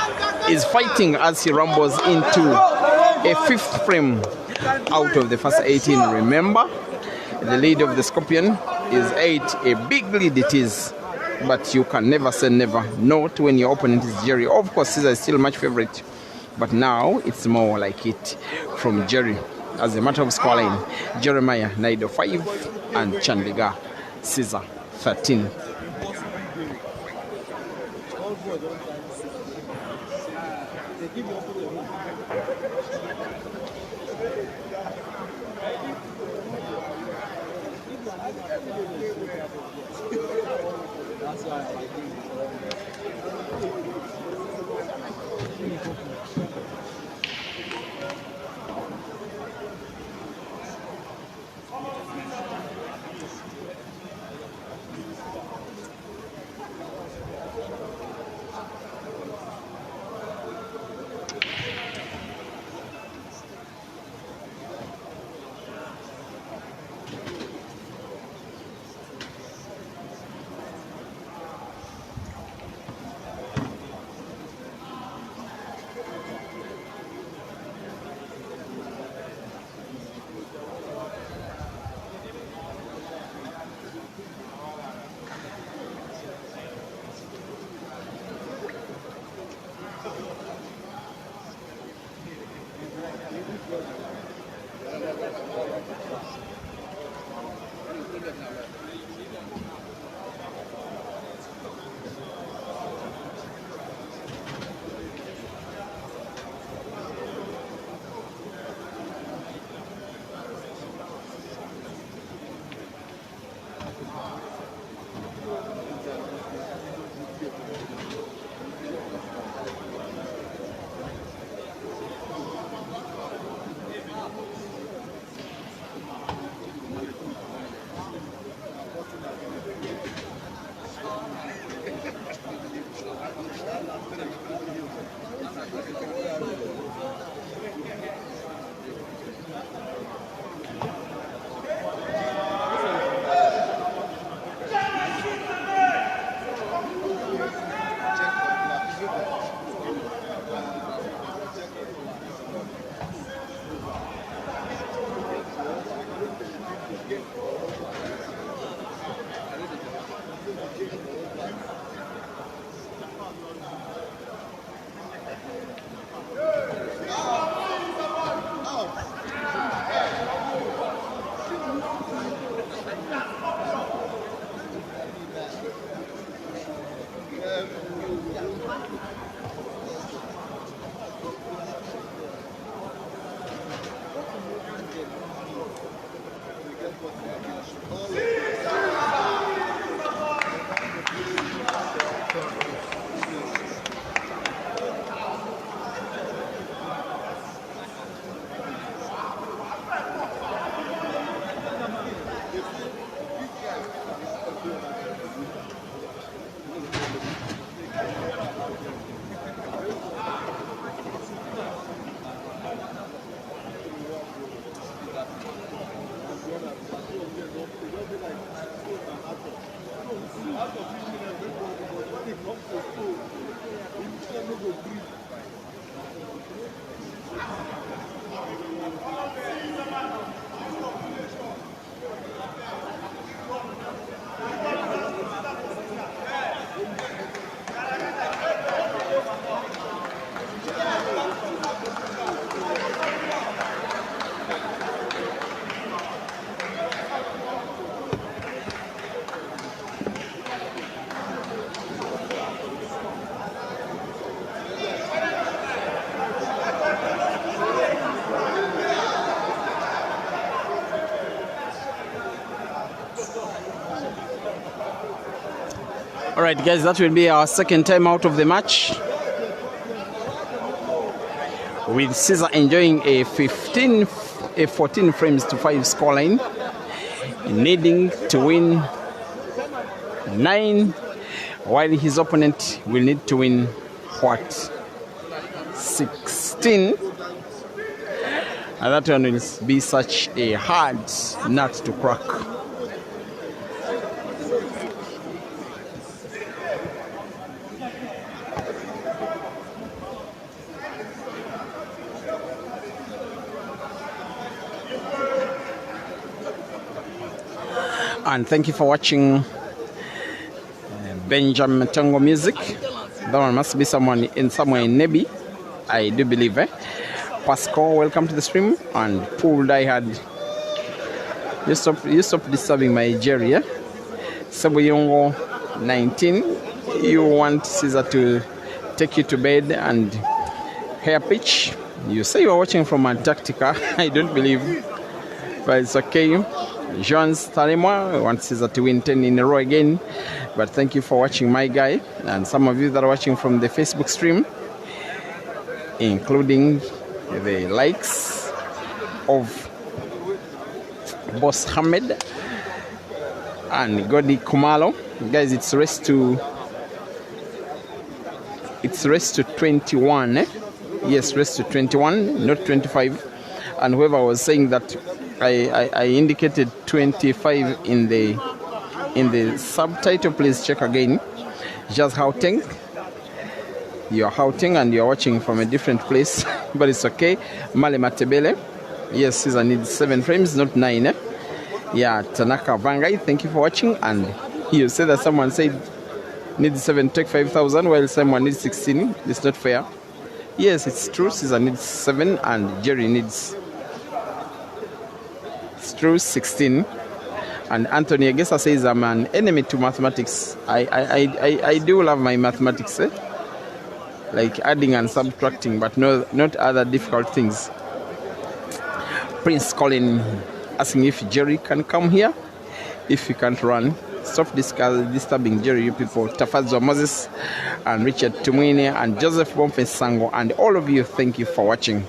is fighting as he rumbles into a fifth frame out of the first 18. Remember, the lead of the Scorpion is 8. A big lead it is, but you can never say never. Not when your opponent is Jerry. Of course, Caesar is still much favorite, but now it's more like it from Jerry. As a matter of scoreline, Jeremiah Naido 5 and Chandliga Caesar 13. Alright guys, that will be our second time out of the match, with Caesar enjoying a 14 frames to 5 scoreline, needing to win 9, while his opponent will need to win what, 16, and that one will be such a hard nut to crack. And thank you for watching Benjamin Tango Music. That one must be someone in somewhere in Nebi, I do believe. Pascal, welcome to the stream. And Pool Diehard, you stop disturbing my Jerry. Sabuyongo 19, you want Caesar to take you to bed and hair pitch. You say you are watching from Antarctica. I don't believe, but it's okay. Jean Starima wants Caesar to win 10 in a row again. But thank you for watching, my guy. And some of you that are watching from the Facebook stream, including the likes of Boss Hamed and Godi Kumalo. Guys, it's race to 21. Yes, race to 21, not 25. And whoever was saying that I indicated 25 in the subtitle, please check again. Just Gauteng. You're Gauteng and you're watching from a different place, but it's okay. Male Matebele. Yes, Caesar needs 7 frames, not 9. Yeah, Tanaka Vangai, thank you for watching. And you said that someone said needs 7, take 5,000, while someone needs 16. It's not fair. Yes, it's true. Caesar needs 7 and Jerry needs 16. And Anthony Agesa says I'm an enemy to mathematics. I do love my mathematics, like adding and subtracting, but no, not other difficult things. Prince Colin asking if Jerry can come here. If you can't run, stop disturbing Jerry, you people. Tafazo Moses and Richard Tumwine and Joseph Bomfe Sango and all of you, thank you for watching.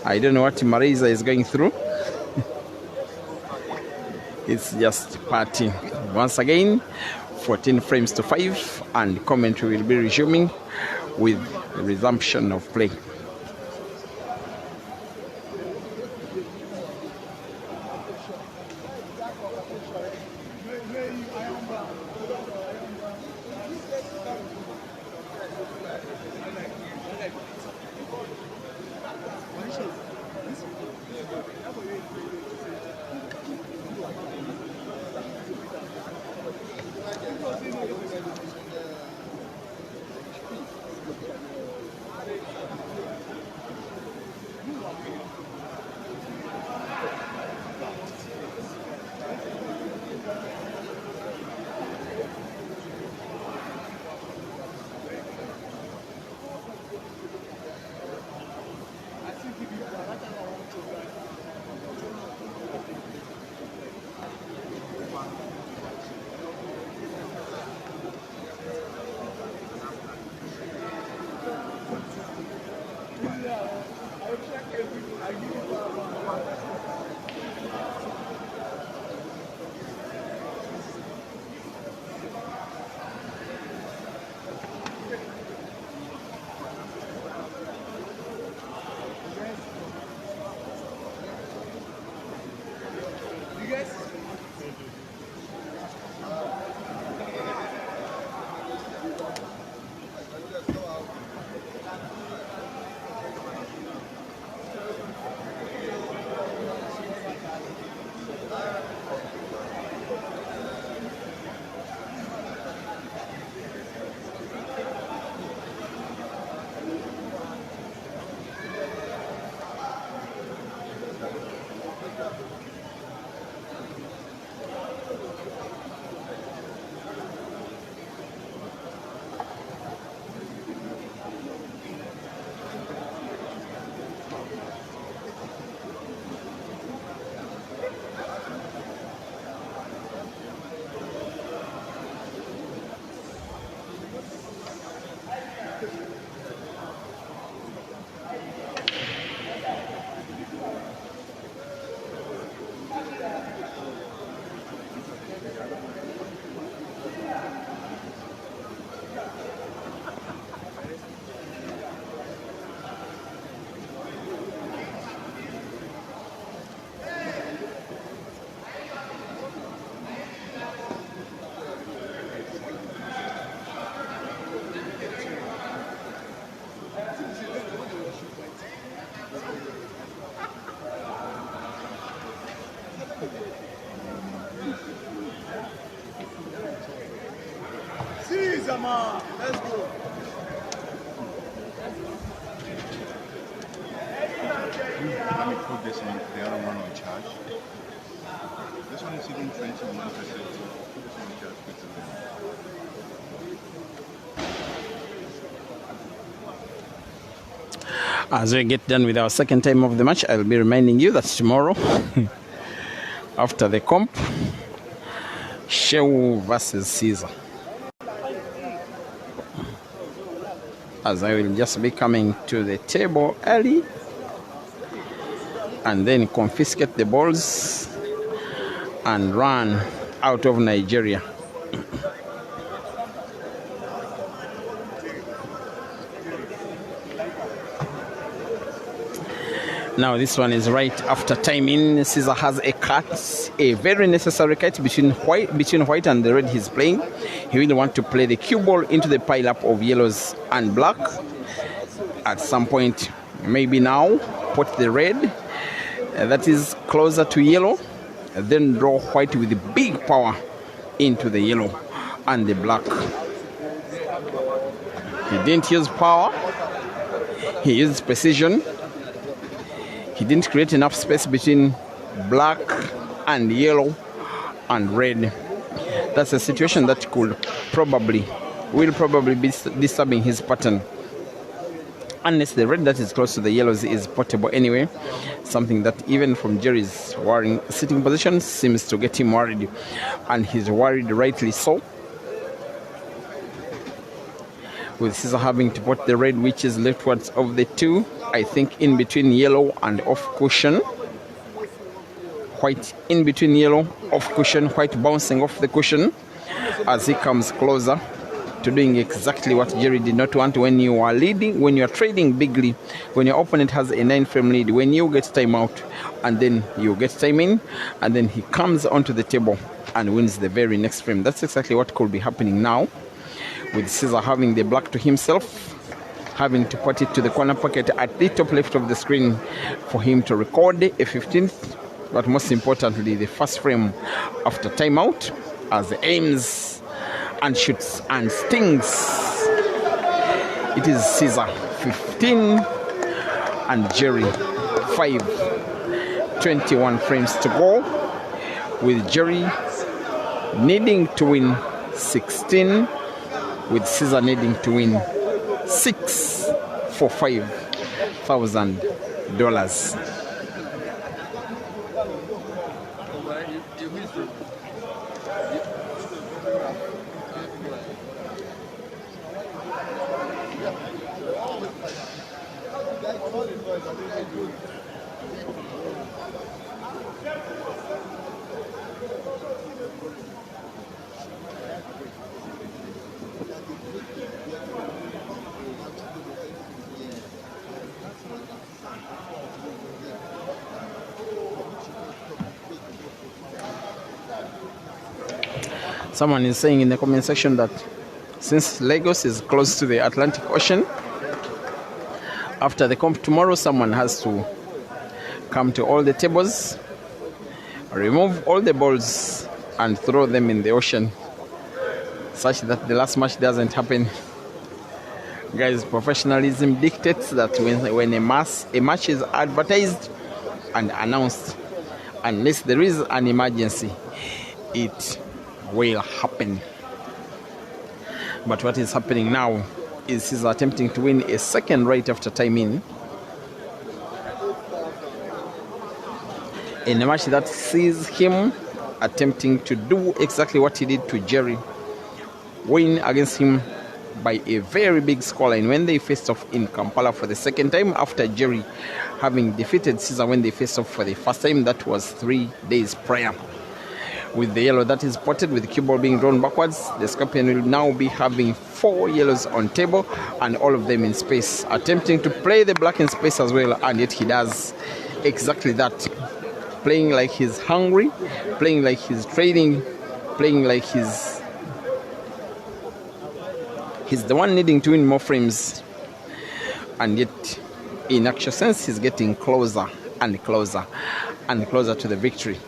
I don't know what Marisa is going through. It's just party. Once again, 14 frames to 5, and commentary will be resuming with the resumption of play. Let me put this on the other one on charge. This one is even 21%. So put this one on charge quickly. As we get done with our second time of the match, I'll be reminding you that tomorrow, after the comp, Shehu versus Caesar. As I will just be coming to the table early and then confiscate the balls and run out of Nigeria. Now this one is right after time in. Caesar has a cut, a very necessary cut between white and the red he's playing. He will want to play the cue ball into the pile up of yellows and black. At some point, maybe now, put the red that is closer to yellow, then draw white with big power into the yellow and the black. He didn't use power, he used precision. He didn't create enough space between black and yellow and red. That's a situation that will probably be disturbing his pattern. Unless the red that is close to the yellows is portable anyway. Something that even from Jerry's worrying sitting position seems to get him worried. And he's worried rightly so. With Caesar having to put the red which is leftwards of the two, I think in between yellow and off cushion. White in between yellow, off cushion, white bouncing off the cushion as he comes closer to doing exactly what Jerry did not want when you are leading, when you are trading bigly, when your opponent has a 9-frame lead, when you get time out and then you get time in and then he comes onto the table and wins the very next frame. That's exactly what could be happening now, with Caesar having the black to himself, having to put it to the corner pocket at the top left of the screen for him to record a 15th, but most importantly the first frame after timeout, as aims and shoots and stings. It is Caesar 15 and Jerry 5. 21 frames to go, with Jerry needing to win 16, with Caesar needing to win 6 for $5,000. Someone is saying in the comment section that since Lagos is close to the Atlantic Ocean, after the comp tomorrow, someone has to come to all the tables, remove all the balls and throw them in the ocean, such that the last match doesn't happen. Guys, professionalism dictates that when a match is advertised and announced, unless there is an emergency, it will happen. But what is happening now is he's attempting to win a second right after time in a match that sees him attempting to do exactly what he did to Jerry, win against him by a very big scoreline when they faced off in Kampala for the second time, after Jerry having defeated Caesar when they faced off for the first time. That was 3 days prior. With the yellow that is potted, with the cue ball being drawn backwards, the Scorpion will now be having 4 yellows on table and all of them in space, attempting to play the black in space as well, and yet he does exactly that, playing like he's hungry, playing like he's trading, playing like he's the one needing to win more frames, and yet in actual sense he's getting closer and closer and closer to the victory.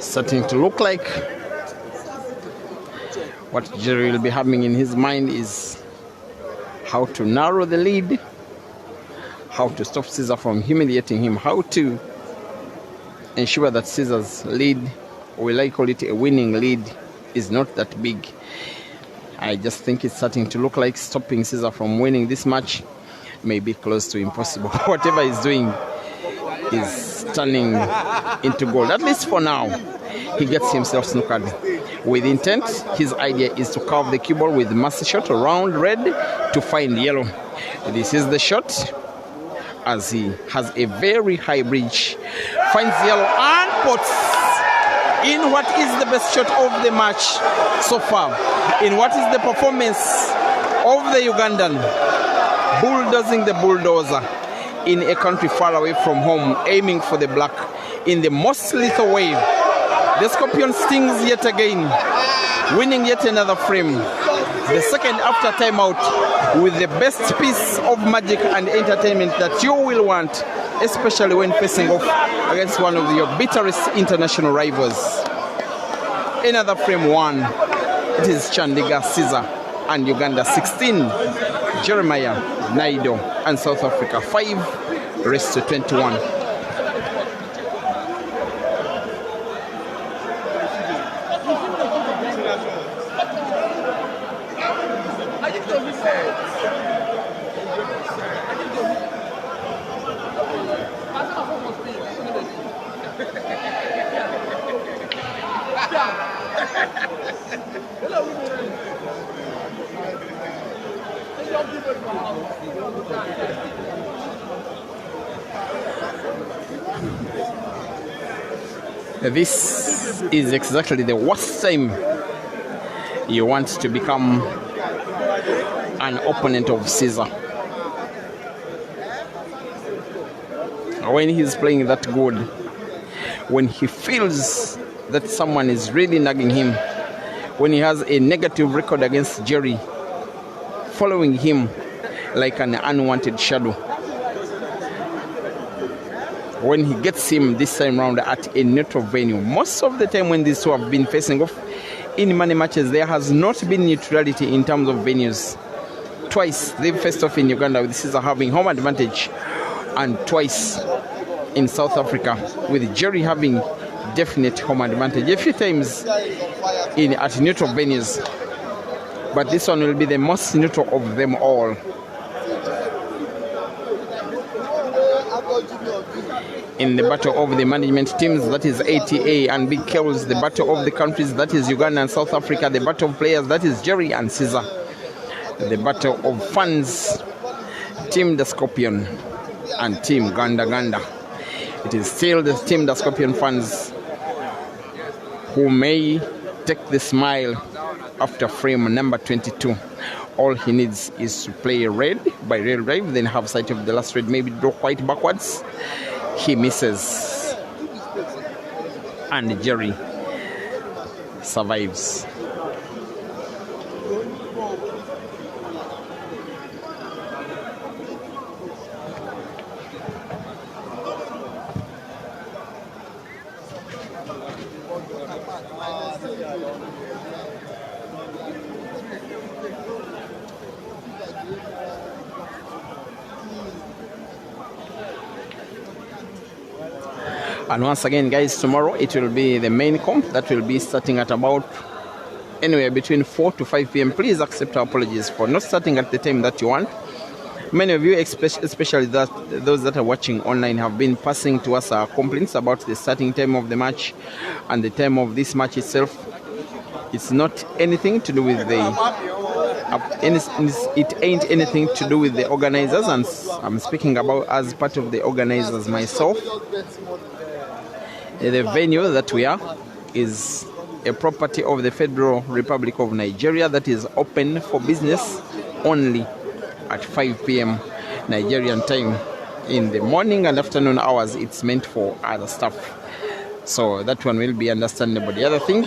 starting to look like what Jerry will be having in his mind is how to narrow the lead, how to stop Caesar from humiliating him, how to ensure that Caesar's lead, or will I call it a winning lead, is not that big. I just think it's starting to look like stopping Caesar from winning this match may be close to impossible. Whatever he's doing is turning into gold, at least for now. He gets himself snookered with intent. His idea is to carve the cue ball with master shot around red to find yellow. This is the shot, as he has a very high bridge, finds yellow and puts in what is the best shot of the match so far, in what is the performance of the Ugandan, bulldozing the bulldozer in a country far away from home, aiming for the black in the most lethal way. The Scorpion stings yet again, winning yet another frame. The second after timeout, with the best piece of magic and entertainment that you will want, especially when facing off against one of your bitterest international rivals. Another frame won. It is Chandiga Caesar and Uganda 16, Jeremiah, Naido and South Africa 5, rest to 21. This is exactly the worst time you want to become an opponent of Caesar. When he's playing that good, when he feels that someone is really nagging him, when he has a negative record against Jerry, following him like an unwanted shadow. When he gets him this time round at a neutral venue. Most of the time when these two have been facing off in money matches, there has not been neutrality in terms of venues. Twice they've faced off in Uganda with Caesar having home advantage, and twice in South Africa with Jerry having definite home advantage. A few times at neutral venues, but this one will be the most neutral of them all. In the battle of the management teams, that is ATA and Big Kells. The battle of the countries, that is Uganda and South Africa. The battle of players, that is Jerry and Caesar. The battle of fans, Team the Scorpion and Team GANDA. It is still the Team the Scorpion fans who may take the smile after frame number 22. All he needs is to play red by rail drive, then have sight of the last red, maybe draw white backwards. He misses, and Jerry survives. And once again, guys, tomorrow it will be the main comp that will be starting at about anywhere between 4 to 5 p.m. Please accept our apologies for not starting at the time that you want. Many of you, especially those that are watching online, have been passing to us our complaints about the starting time of the match and the time of this match itself. It's not anything to do with it ain't anything to do with the organizers, and I'm speaking about as part of the organizers myself. The venue that we are is a property of the Federal Republic of Nigeria that is open for business only at 5 p.m. Nigerian time. In the morning and afternoon hours, it's meant for other stuff. So that one will be understandable. The other thing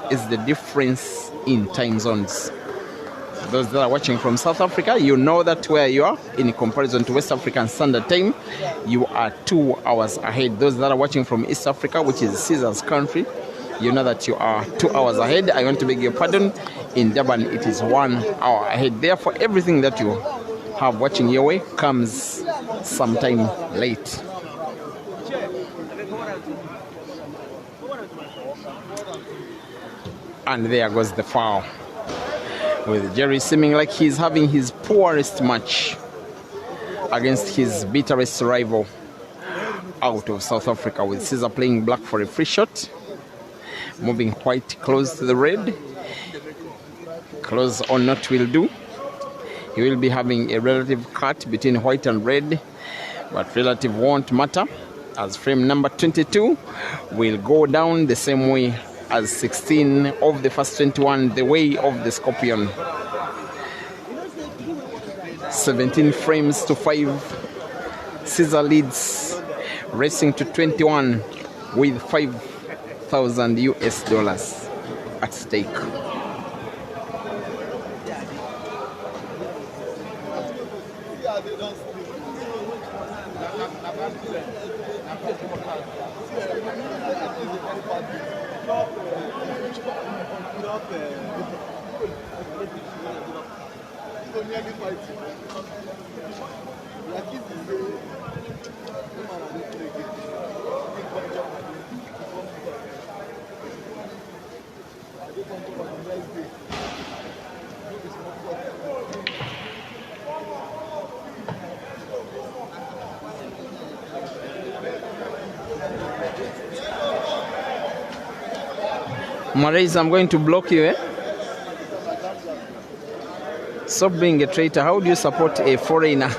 is the difference in time zones. Those that are watching from South Africa, you know that where you are in comparison to West African Standard Time, you are 2 hours ahead. Those that are watching from East Africa, which is Caesar's country, you know that you are 2 hours ahead. I want to beg your pardon. In Durban, it is 1 hour ahead. Therefore, everything that you have watching your way comes sometime late. And there goes the foul, with Jerry seeming like he's having his poorest match against his bitterest rival out of South Africa, with Caesar playing black for a free shot, moving white close to the red. Close or not will do. He will be having a relative cut between white and red, but relative won't matter, as frame number 22 will go down the same way as 16 of the first 21, the way of the Scorpion. 17 frames to 5. Caesar leads, racing to 21 with 5,000 US dollars at stake. Marais, I'm going to block you, eh? Stop being a traitor. How do you support a foreigner?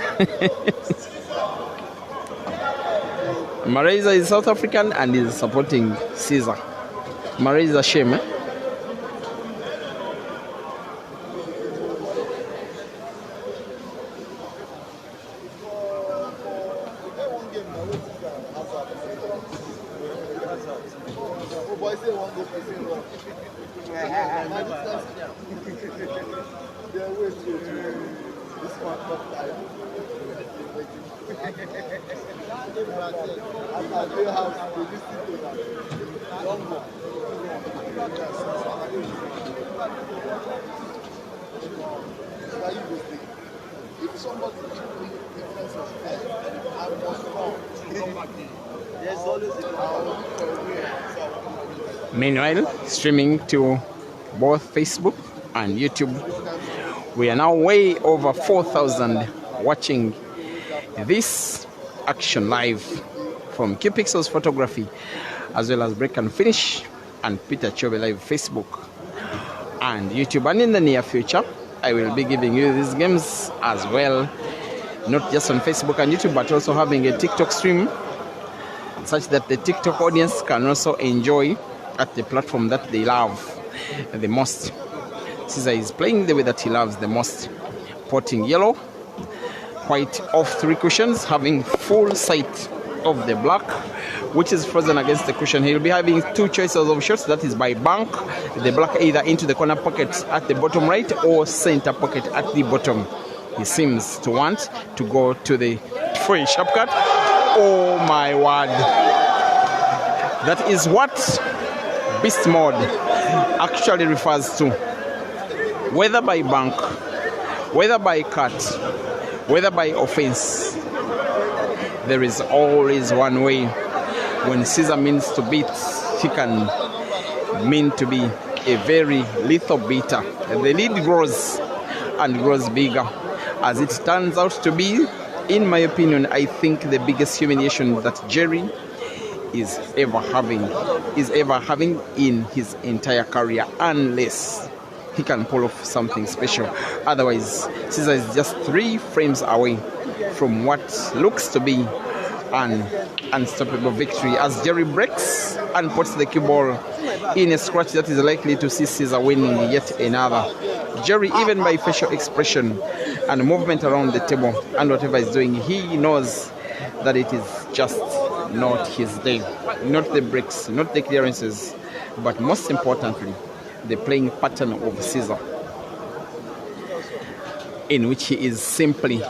Marais is South African and is supporting Caesar. Marais is a shame, eh? Meanwhile, streaming to both Facebook and YouTube, we are now way over 4,000 watching this action live from Q-Pixels Photography, as well as Break and Finish and Peter Chobe Live Facebook and YouTube. And in the near future, I will be giving you these games as well, not just on Facebook and YouTube, but also having a TikTok stream, such that the TikTok audience can also enjoy at the platform that they love the most. Caesar is playing the way that he loves the most, potting yellow, white off 3 cushions, having full sight of the black, which is frozen against the cushion. He'll be having 2 choices of shots, that is by bank, the black either into the corner pocket at the bottom right or center pocket at the bottom. He seems to want to go to the for a sharp cut. Oh my word. That is what beast mode actually refers to. Whether by bank, whether by cut, whether by offense, there is always one way. When Caesar means to beat, he can mean to be a very lethal beater. The lead grows and grows bigger, as it turns out to be. In my opinion, I think the biggest humiliation that Jerry is ever having in his entire career, unless he can pull off something special. Otherwise, Caesar is just 3 frames away from what looks to be an unstoppable victory, as Jerry breaks and puts the cue ball in a scratch that is likely to see Caesar winning yet another. Jerry, even by facial expression and movement around the table and whatever he's doing, he knows that it is just not his day. Not the breaks, not the clearances, but most importantly, the playing pattern of Caesar, in which he is simply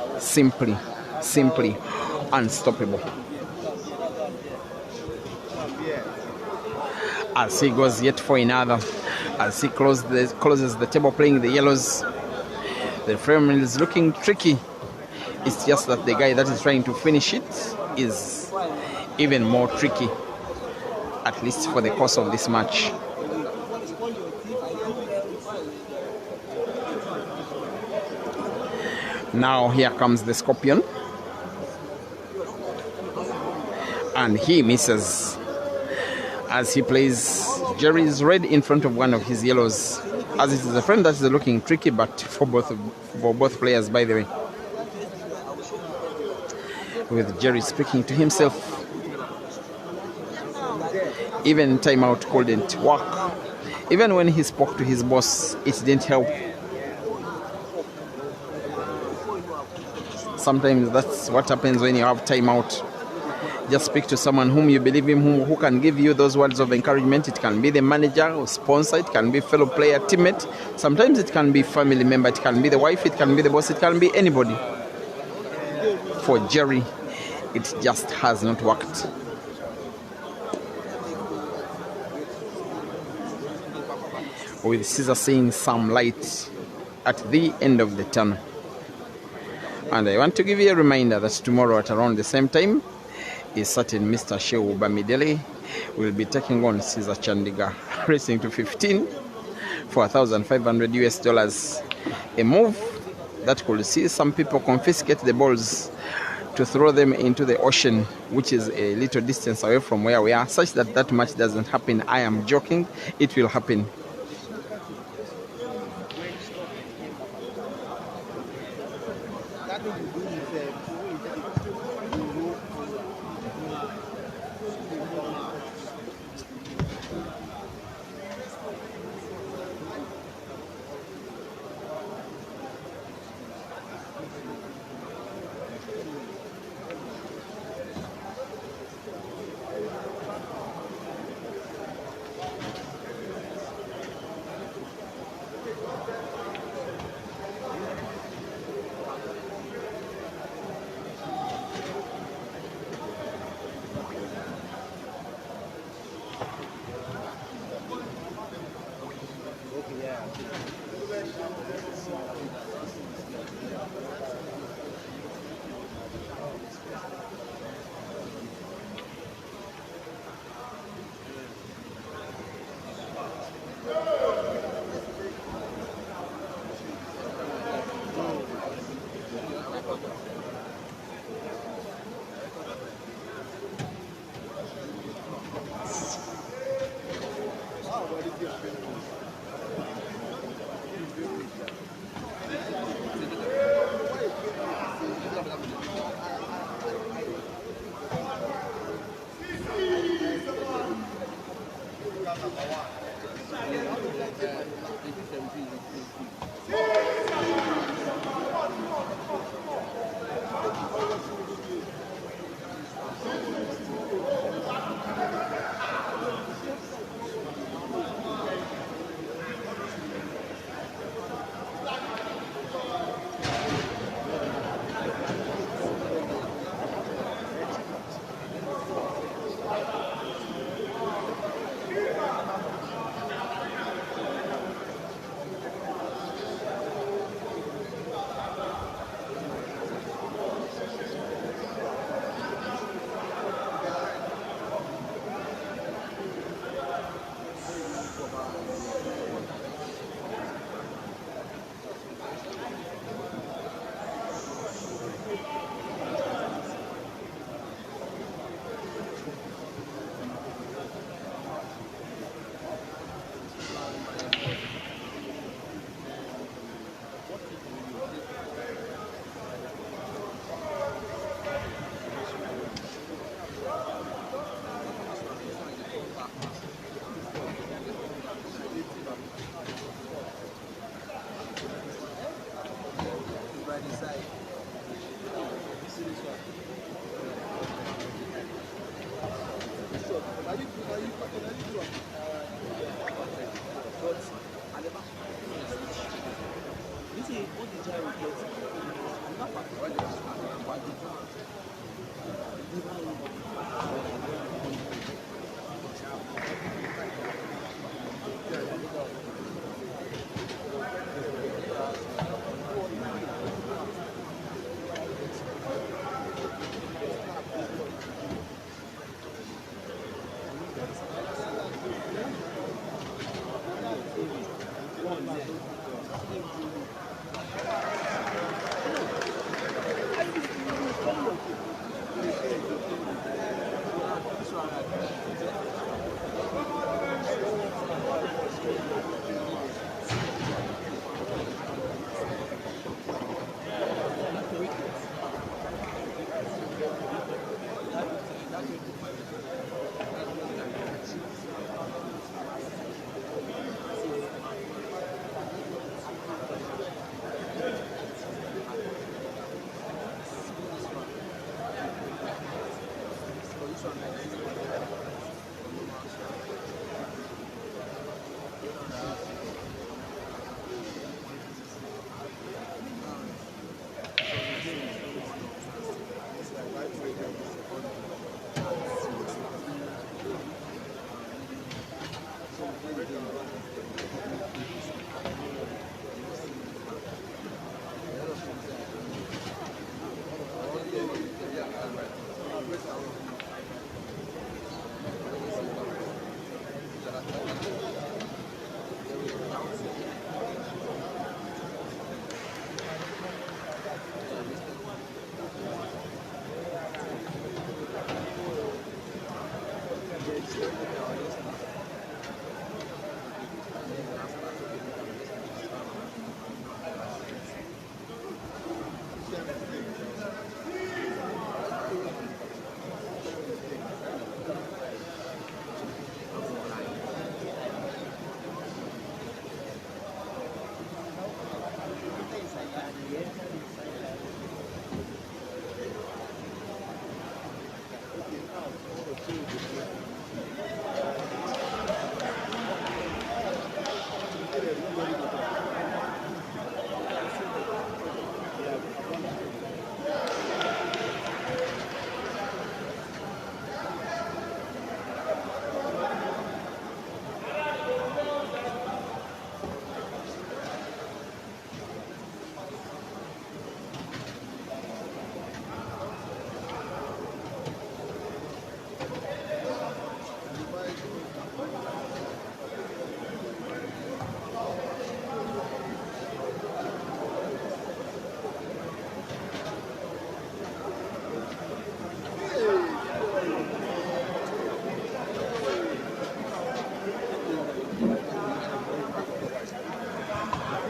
unstoppable. as he goes yet for another, as he closes the table playing the yellows. The frame is looking tricky. It's just that the guy that is trying to finish it is even more tricky, at least for the course of this match. Now here comes the Scorpion, and he misses as he plays Jerry's red in front of one of his yellows, as it is a frame that is looking tricky, but for both players, by the way. With Jerry speaking to himself, even timeout couldn't work. Even when he spoke to his boss, it didn't help. Sometimes that's what happens when you have timeout. Just speak to someone whom you believe in, who can give you those words of encouragement. It can be the manager or sponsor, it can be fellow player, teammate. Sometimes it can be family member, it can be the wife, it can be the boss, it can be anybody. For Jerry, it just has not worked. With Caesar seeing some light at the end of the tunnel. And I want to give you a reminder that tomorrow at around the same time, a certain Mr. Shehu Bamidele will be taking on Caesar Chandiga, racing to 15 for $1,500. A move that could see some people confiscate the balls to throw them into the ocean, which is a little distance away from where we are, such that that match doesn't happen. I am joking, it will happen.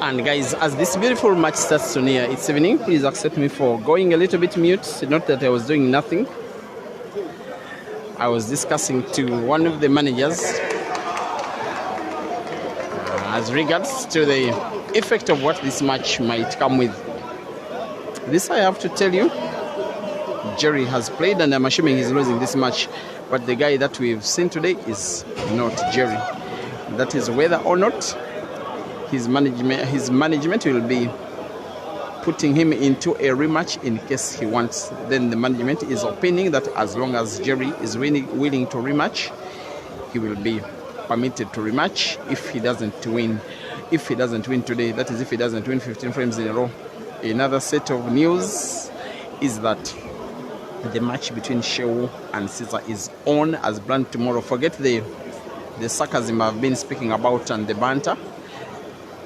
And guys, as this beautiful match starts to near its evening, please accept me for going a little bit mute. Not that I was doing nothing. I was discussing to one of the managers as regards to the effect of what this match might come with. This I have to tell you, Jerry has played and I'm assuming he's losing this match, but the guy that we've seen today is not Jerry. That is whether or not his management will be putting him into a rematch in case he wants. Then the management is opinining that as long as Jerry is willing to rematch, he will be permitted to rematch if he doesn't win. If he doesn't win today, that is if he doesn't win 15 frames in a row. Another set of news is that the match between Shehu and Caesar is on as planned tomorrow. Forget the sarcasm I've been speaking about and the banter.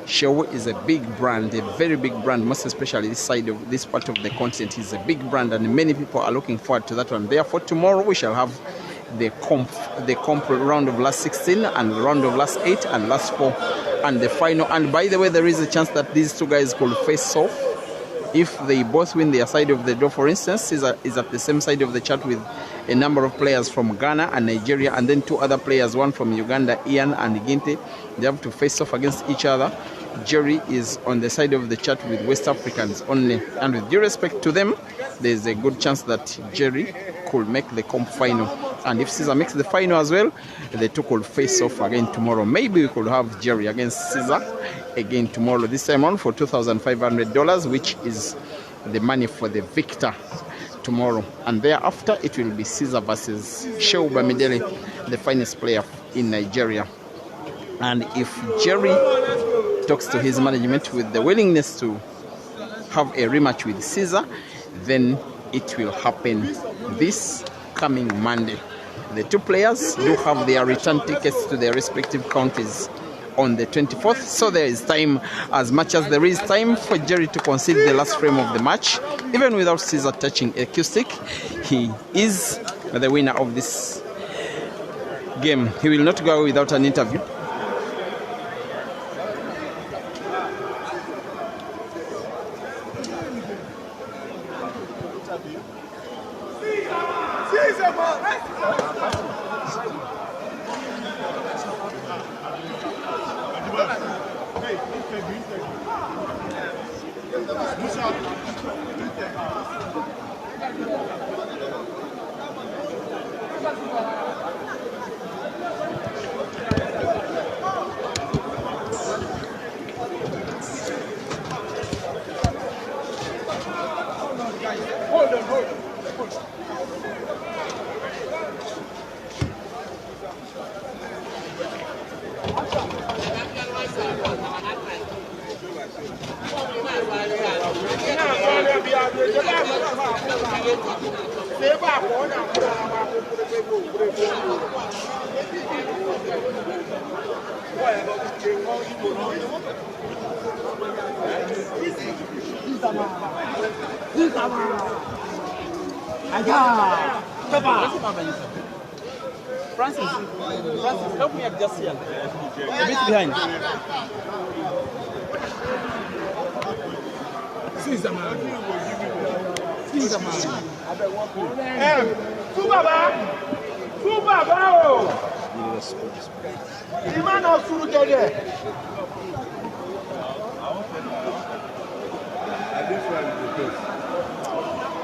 Shehu is a big brand, a very big brand, most especially this side of this part of the continent. Is a big brand and many people are looking forward to that one. Therefore, tomorrow we shall have the comp round of last 16 and round of last 8 and last 4 and the final. And by the way, there is a chance that these two guys could face off if they both win their side of the door. For instance, Caesar is at the same side of the chart with a number of players from Ghana and Nigeria, and then two other players, one from Uganda, Ian and Ginte. They have to face off against each other. Jerry is on the side of the chart with West Africans only, and with due respect to them, there's a good chance that Jerry could make the comp final. And if Caesar makes the final as well, the two could face off again tomorrow. Maybe we could have Jerry against Caesar again tomorrow, this time on for $2,500, which is the money for the victor tomorrow. And thereafter, it will be Caesar versus Shehu Bamidele, the finest player in Nigeria. And if Jerry talks to his management with the willingness to have a rematch with Caesar, then it will happen this coming Monday. The two players do have their return tickets to their respective countries on the 24th, so there is time, as much as there is time for Jerry to concede the last frame of the match. Even without Caesar touching a cue stick, he is the winner of this game. He will not go without an interview. Francis, help me adjust here. A bit behind. Caesar man.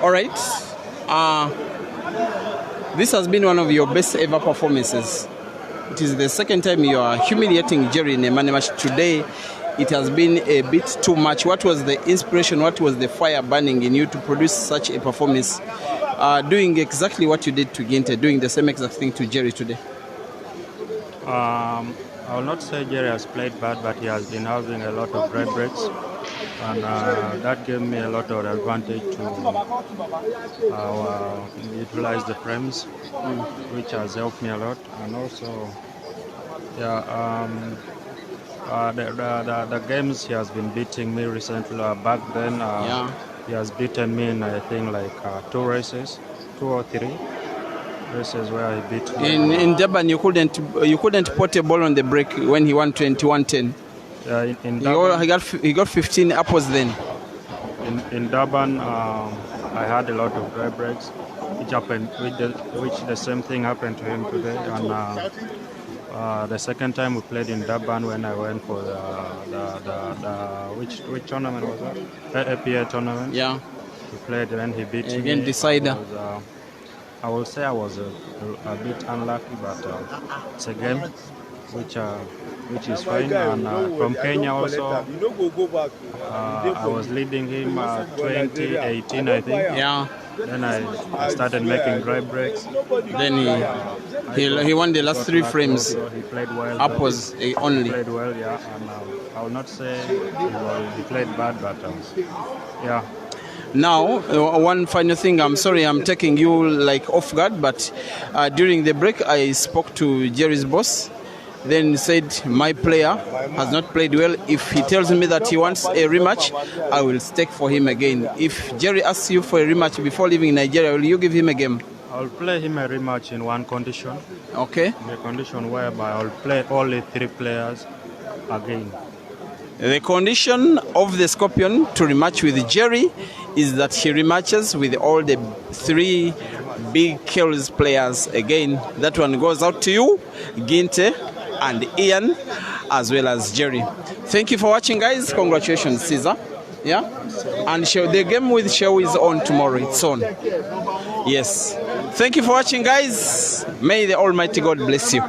All right. This has been one of your best ever performances. It is the second time you are humiliating Jerry in a money match. Today, it has been a bit too much. What was the inspiration? What was the fire burning in you to produce such a performance? Doing exactly what you did to Ginte, doing the same exact thing to Jerry today. I will not say Jerry has played bad, but he has been having a lot of red breaks, and that gave me a lot of advantage to utilize the frames, which has helped me a lot. And also, the games he has been beating me recently. Back then, he has beaten me in, I think, like 2 or 3 races where he beat me. In Durban, you couldn't put a ball on the break when he won 21-10. In Durban, he got 15 apples then. in Durban, I had a lot of dry breaks, which happened, which the same thing happened to him today. And the second time we played in Durban, when I went for which tournament was that? APA tournament. Yeah. He played and he beat me. Again, decider. I will say I was a bit unlucky, but it's a game which is fine. And from Kenya also, I was leading him 2018, I think. Yeah. Then I started making dry breaks. Then he won the last 3 frames. So he played well. Apples only. He played well, yeah. And I will not say he played bad, but yeah. Now, one final thing. I'm sorry I'm taking you like off guard, but during the break I spoke to Jerry's boss. Then he said my player has not played well. If he tells me that he wants a rematch, I will stake for him again. If Jerry asks you for a rematch before leaving Nigeria, will you give him a game? I'll play him a rematch in one condition. Okay. The condition whereby I'll play only 3 players again. The condition of the Scorpion to rematch with Jerry is that he rematches with all the 3 big kills players again. That one goes out to you, Ginte, and Ian, as well as Jerry. Thank you for watching, guys. Congratulations, Caesar. Yeah? And the game with Show is on tomorrow. It's on. Yes. Thank you for watching, guys. May the Almighty God bless you.